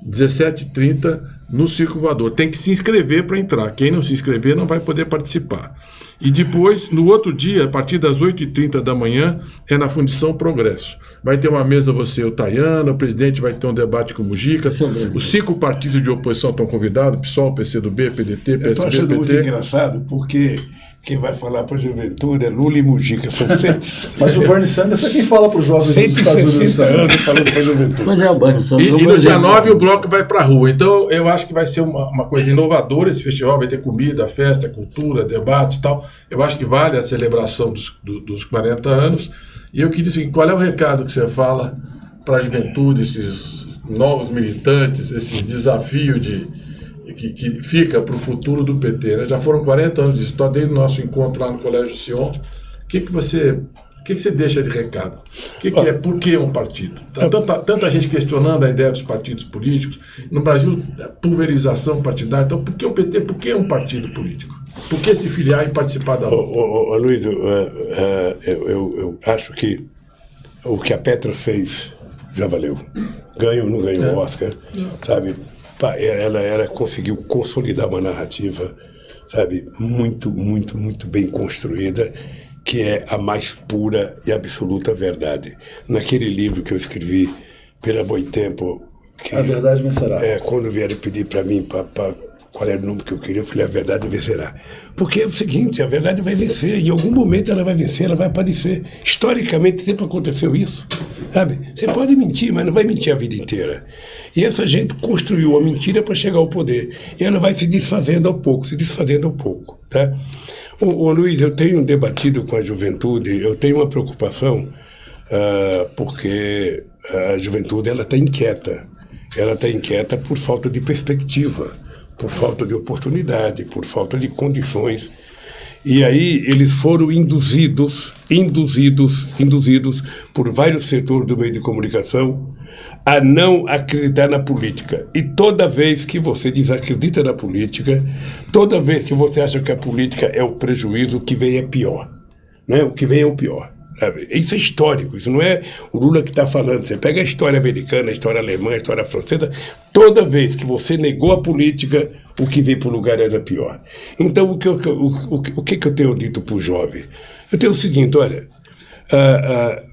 17h30, no Circo Voador. Tem que se inscrever para entrar. Quem não se inscrever não vai poder participar. E depois, no outro dia, a partir das 8h30 da manhã, é na Fundição Progresso. Vai ter uma mesa você e o Tayana, o presidente vai ter um debate com o Mujica, os 5 partidos de oposição estão convidados, PSOL, PCdoB, PDT, PSB, Eu estou achando muito engraçado, porque quem vai falar para a juventude é Lula e Mujica, são 100. Mas o Bernie Sanders é quem fala para os jovens dos Estados Unidos. anos falando para a juventude. Mas é o Bernie Sanders. E no dia 9 o bloco vai para a rua. Então eu acho que vai ser uma coisa inovadora esse festival. Vai ter comida, festa, cultura, debate e tal. Eu acho que vale a celebração dos 40 anos. E eu queria dizer, qual é o recado que você fala para a juventude, esses novos militantes, esse desafio que fica para o futuro do PT, né? Já foram 40 anos de história, desde o nosso encontro lá no Colégio Sion. O que você deixa de recado? Por que um partido? Tanta gente questionando a ideia dos partidos políticos. No Brasil, a pulverização partidária. Então, por que o PT? Por que um partido político? Por que se filiar e participar da luta? Luiz, eu acho que o que a Petra fez já valeu. Ganhou ou não ganhou o Oscar, sabe? Ela conseguiu consolidar uma narrativa, sabe, muito, muito, muito bem construída, que é a mais pura e absoluta verdade. Naquele livro que eu escrevi, Pela Boitempo, A Verdade Vencerá. Quando vieram pedir para mim qual era o número que eu queria, eu falei, a verdade vencerá. Porque é o seguinte, a verdade vai vencer, em algum momento ela vai vencer, ela vai aparecer. Historicamente sempre aconteceu isso, sabe? Você pode mentir, mas não vai mentir a vida inteira. E essa gente construiu a mentira para chegar ao poder. E ela vai se desfazendo ao pouco, tá? Luiz, eu tenho debatido com a juventude, eu tenho uma preocupação, porque a juventude ela está inquieta. Ela está inquieta por falta de perspectiva, por falta de oportunidade, por falta de condições. E aí eles foram induzidos por vários setores do meio de comunicação a não acreditar na política. E toda vez que você desacredita na política, toda vez que você acha que a política é o prejuízo, o que vem é pior, né? O que vem é o pior. Sabe? Isso é histórico, isso não é o Lula que está falando. Você pega a história americana, a história alemã, a história francesa, toda vez que você negou a política, o que veio para o lugar era pior. Então, o que eu tenho dito para o jovem? Eu tenho o seguinte, olha,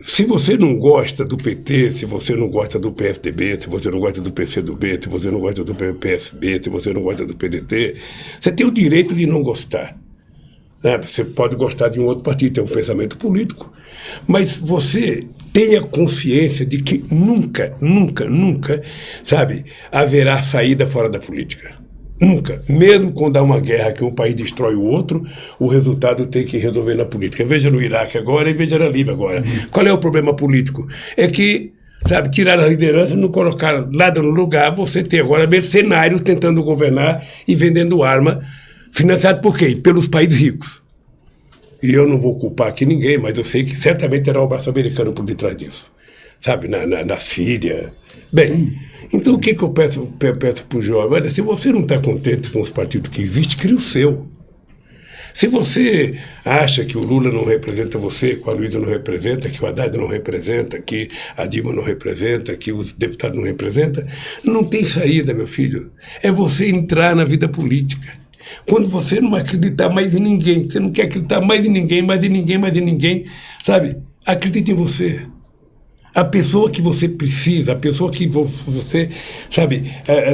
se você não gosta do PT, se você não gosta do PSDB, se você não gosta do PCdoB, se você não gosta do PSB, se você não gosta do PDT, você tem o direito de não gostar. Você pode gostar de um outro partido, tem um pensamento político, mas você tenha consciência de que nunca, sabe, haverá saída fora da política. Nunca. Mesmo quando há uma guerra que um país destrói o outro, o resultado tem que resolver na política. Veja no Iraque agora e veja na Líbia agora. Qual é o problema político? É que, sabe, tiraram a liderança, não colocaram nada no lugar, você tem agora mercenários tentando governar e vendendo arma. Financiado por quem? Pelos países ricos. E eu não vou culpar aqui ninguém, mas eu sei que certamente terá o braço americano por detrás disso. Sabe, na Síria. Bem, então o que eu peço para o jovem? Olha, se você não está contente com os partidos que existem, cria o seu. Se você acha que o Lula não representa você, que o Aloysio não representa, que o Haddad não representa, que a Dilma não representa, que os deputados não representam, não tem saída, meu filho. É você entrar na vida política. Quando você não acreditar mais em ninguém, você não quer acreditar mais em ninguém, sabe? Acredite em você. A pessoa que você precisa, a pessoa que você, sabe,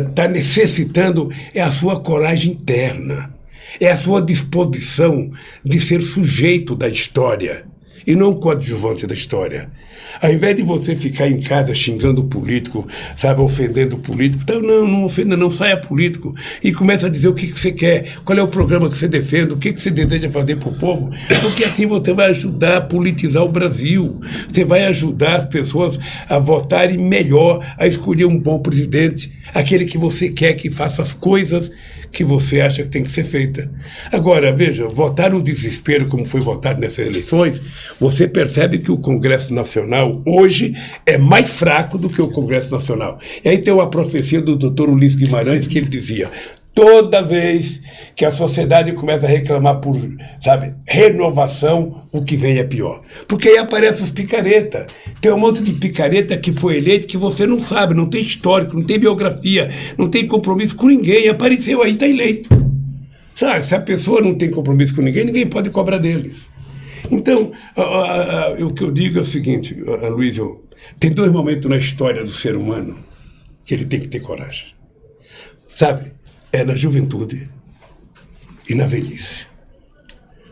está necessitando é a sua coragem interna. É a sua disposição de ser sujeito da história. e não um coadjuvante da história. Ao invés de você ficar em casa xingando o político, sabe, ofendendo o político, então não ofenda não, saia político e começa a dizer o que você quer, qual é o programa que você defende, o que você deseja fazer para o povo, porque assim você vai ajudar a politizar o Brasil, você vai ajudar as pessoas a votarem melhor, a escolher um bom presidente, aquele que você quer que faça as coisas que você acha que tem que ser feita. Agora, veja, votar no desespero como foi votado nessas eleições, você percebe que o Congresso Nacional hoje é mais fraco do que o Congresso Nacional. E aí tem uma profecia do Dr. Ulisses Guimarães que ele dizia: toda vez que a sociedade começa a reclamar por, sabe, renovação, o que vem é pior. Porque aí aparecem os picareta. Tem um monte de picareta que foi eleito que você não sabe, não tem histórico, não tem biografia, não tem compromisso com ninguém. Apareceu aí, está eleito. Sabe, se a pessoa não tem compromisso com ninguém, ninguém pode cobrar deles. Então, o que eu digo é o seguinte, Luiz, tem 2 momentos na história do ser humano que ele tem que ter coragem. Sabe? É na juventude e na velhice.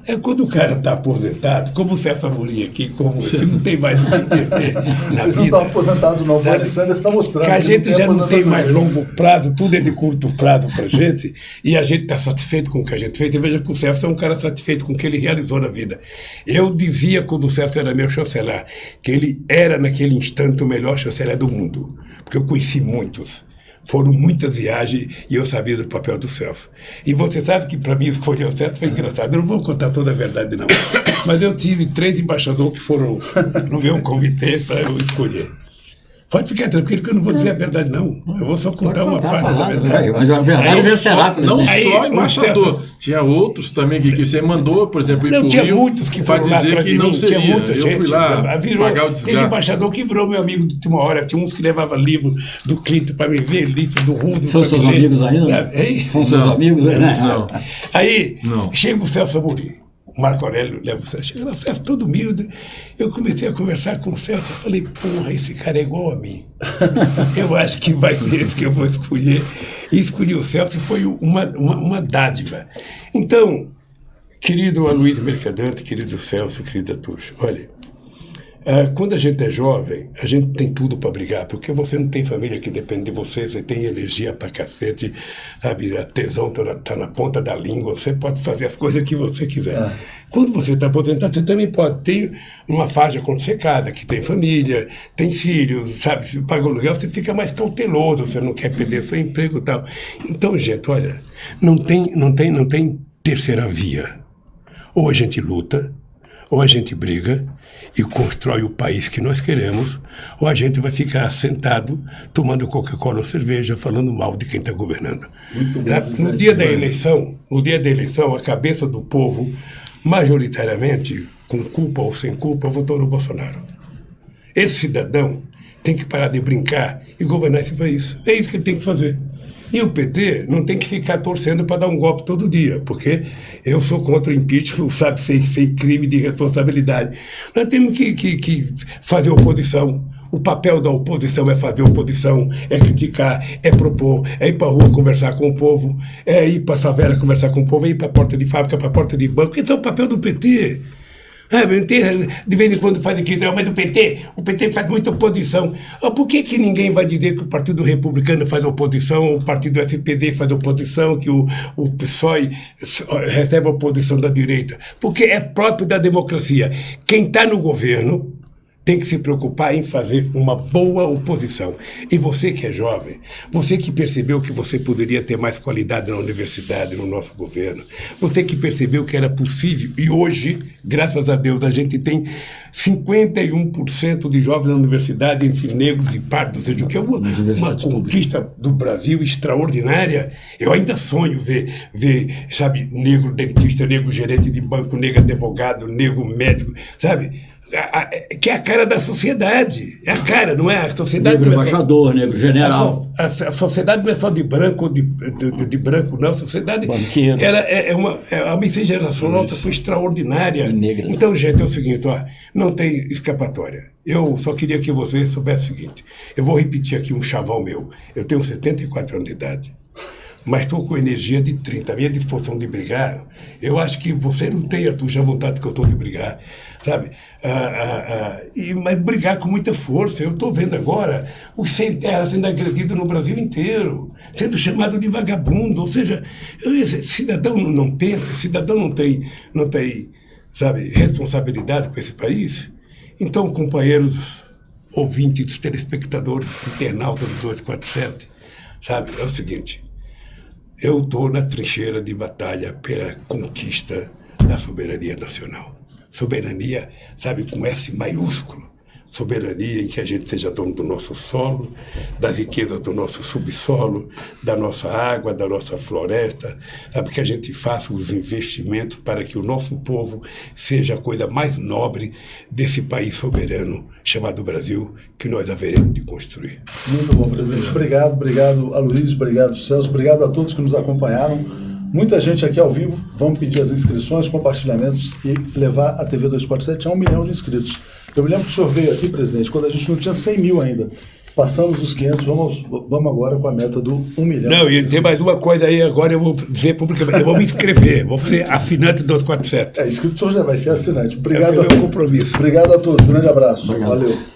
É quando o cara está aposentado, como o César Amorim aqui, como que não tem mais o que perder na Vocês não vida. estão aposentados não, o Bernie Sanders está mostrando. Que a gente já não tem mais aposentadoria. longo prazo, tudo é de curto prazo para a gente, e a gente está satisfeito com o que a gente fez. E veja que o César é um cara satisfeito com o que ele realizou na vida. Eu dizia, quando o César era meu chanceler, que ele era, naquele instante, o melhor chanceler do mundo, porque eu conheci muitos. Foram muitas viagens e eu sabia do papel do Celso. E você sabe que para mim escolher o Celso foi engraçado. Eu não vou contar toda a verdade não, mas eu tive 3 embaixadores que foram no meu comitê para eu escolher. Pode ficar tranquilo que eu não vou dizer a verdade não. Eu vou só contar uma parte da verdade. Mas a verdade Não é será. não Aí, só o embaixador, Celso- tinha outros também que você mandou, por exemplo, ir Não, pro tinha Rio muitos que para foram lá dizer atrás que de não mim, seria. tinha muita Eu gente. fui lá pagar o Teve desgaste. embaixador que virou meu amigo de última hora. Tinha uns que levavam livro do Clinton para me ver, lista do Rudo. São seus amigos ainda? Hein? São seus Não. amigos, né? Não. Aí, Não. chega o Celso Amorim. O Marco Aurélio leva o Celso. Chega lá, o Celso todo humilde. Eu comecei a conversar com o Celso. Eu falei, porra, esse cara é igual a mim. Eu acho que vai ser esse que eu vou escolher. E escolhi o Celso e foi uma dádiva. Então, querido Aloysio Mercadante, querido Celso, querida Tuxo, olha, quando a gente é jovem, a gente tem tudo para brigar, porque você não tem família que depende de você, você tem energia pra cacete, sabe, a tesão tá na ponta da língua, você pode fazer as coisas que você quiser. Quando você está aposentado, você também pode ter uma faixa secada, que tem família, tem filhos, sabe, se paga o aluguel, você fica mais cauteloso, você não quer perder seu emprego e tal. Então, gente, olha, não tem terceira via. Ou a gente luta, ou a gente briga e constrói o país que nós queremos, ou a gente vai ficar sentado tomando Coca-Cola ou cerveja, falando mal de quem está governando. No dia da eleição, a cabeça do povo, majoritariamente, com culpa ou sem culpa, votou no Bolsonaro. Esse cidadão tem que parar de brincar e governar esse país. É isso que ele tem que fazer. E o PT não tem que ficar torcendo para dar um golpe todo dia, porque eu sou contra o impeachment, sabe, sem crime de responsabilidade. Nós temos que fazer oposição. O papel da oposição é fazer oposição, é criticar, é propor, é ir para a rua conversar com o povo, é ir para a favela conversar com o povo, é ir para a porta de fábrica, para a porta de banco. Esse é o papel do PT. De vez em quando faz crítica, mas o PT faz muita oposição. Por que ninguém vai dizer que o Partido Republicano faz oposição, o Partido SPD faz oposição, que o PSOE recebe oposição da direita? Porque é próprio da democracia. Quem está no governo tem que se preocupar em fazer uma boa oposição. E você que é jovem, você que percebeu que você poderia ter mais qualidade na universidade, no nosso governo, você que percebeu que era possível, e hoje, graças a Deus, a gente tem 51% de jovens na universidade entre negros e pardos, ou seja, o que é uma conquista do Brasil extraordinária. Eu ainda sonho ver, sabe, negro dentista, negro gerente de banco, negro advogado, negro médico, sabe? Que é a cara da sociedade. É a cara, não é? A sociedade Negro não é embaixador, negro general. A sociedade não é só de branco, de branco, não. A sociedade Banqueiro. a miscigenação nossa foi extraordinária. E negras. Então, gente, é o seguinte, não tem escapatória. Eu só queria que vocês soubessem o seguinte. Eu vou repetir aqui um chavão meu. Eu tenho 74 anos de idade. mas estou com energia de 30. A minha disposição de brigar, eu acho que você não tem a tua vontade que eu estou de brigar, sabe? Mas brigar com muita força. Eu estou vendo agora os sem terra sendo agredidos no Brasil inteiro, sendo chamado de vagabundo. Ou seja, esse cidadão não pensa, cidadão não tem, sabe, responsabilidade com esse país. Então, companheiros ouvintes, telespectadores, internautas do 247, sabe, é o seguinte: eu estou na trincheira de batalha pela conquista da soberania nacional. Soberania, sabe, com S maiúsculo. Soberania em que a gente seja dono do nosso solo, das riquezas do nosso subsolo, da nossa água, da nossa floresta, sabe, que a gente faça os investimentos para que o nosso povo seja a coisa mais nobre desse país soberano chamado Brasil, que nós haveremos de construir. Muito bom, presidente. Obrigado, Aloysio, obrigado, Celso, obrigado a todos que nos acompanharam. Muita gente aqui ao vivo. Vamos pedir as inscrições, compartilhamentos e levar a TV 247 a 1 milhão de inscritos. Eu me lembro que o senhor veio aqui, presidente, quando a gente não tinha 100 mil ainda. Passamos os 500, vamos agora com a meta do 1 milhão. Não, e dizer mais uma coisa aí, agora eu vou dizer publicamente, eu vou me inscrever, vou ser assinante do 247. Inscrito, o senhor já vai ser assinante. Obrigado é o meu compromisso. Obrigado a todos, grande abraço. Obrigado. Valeu.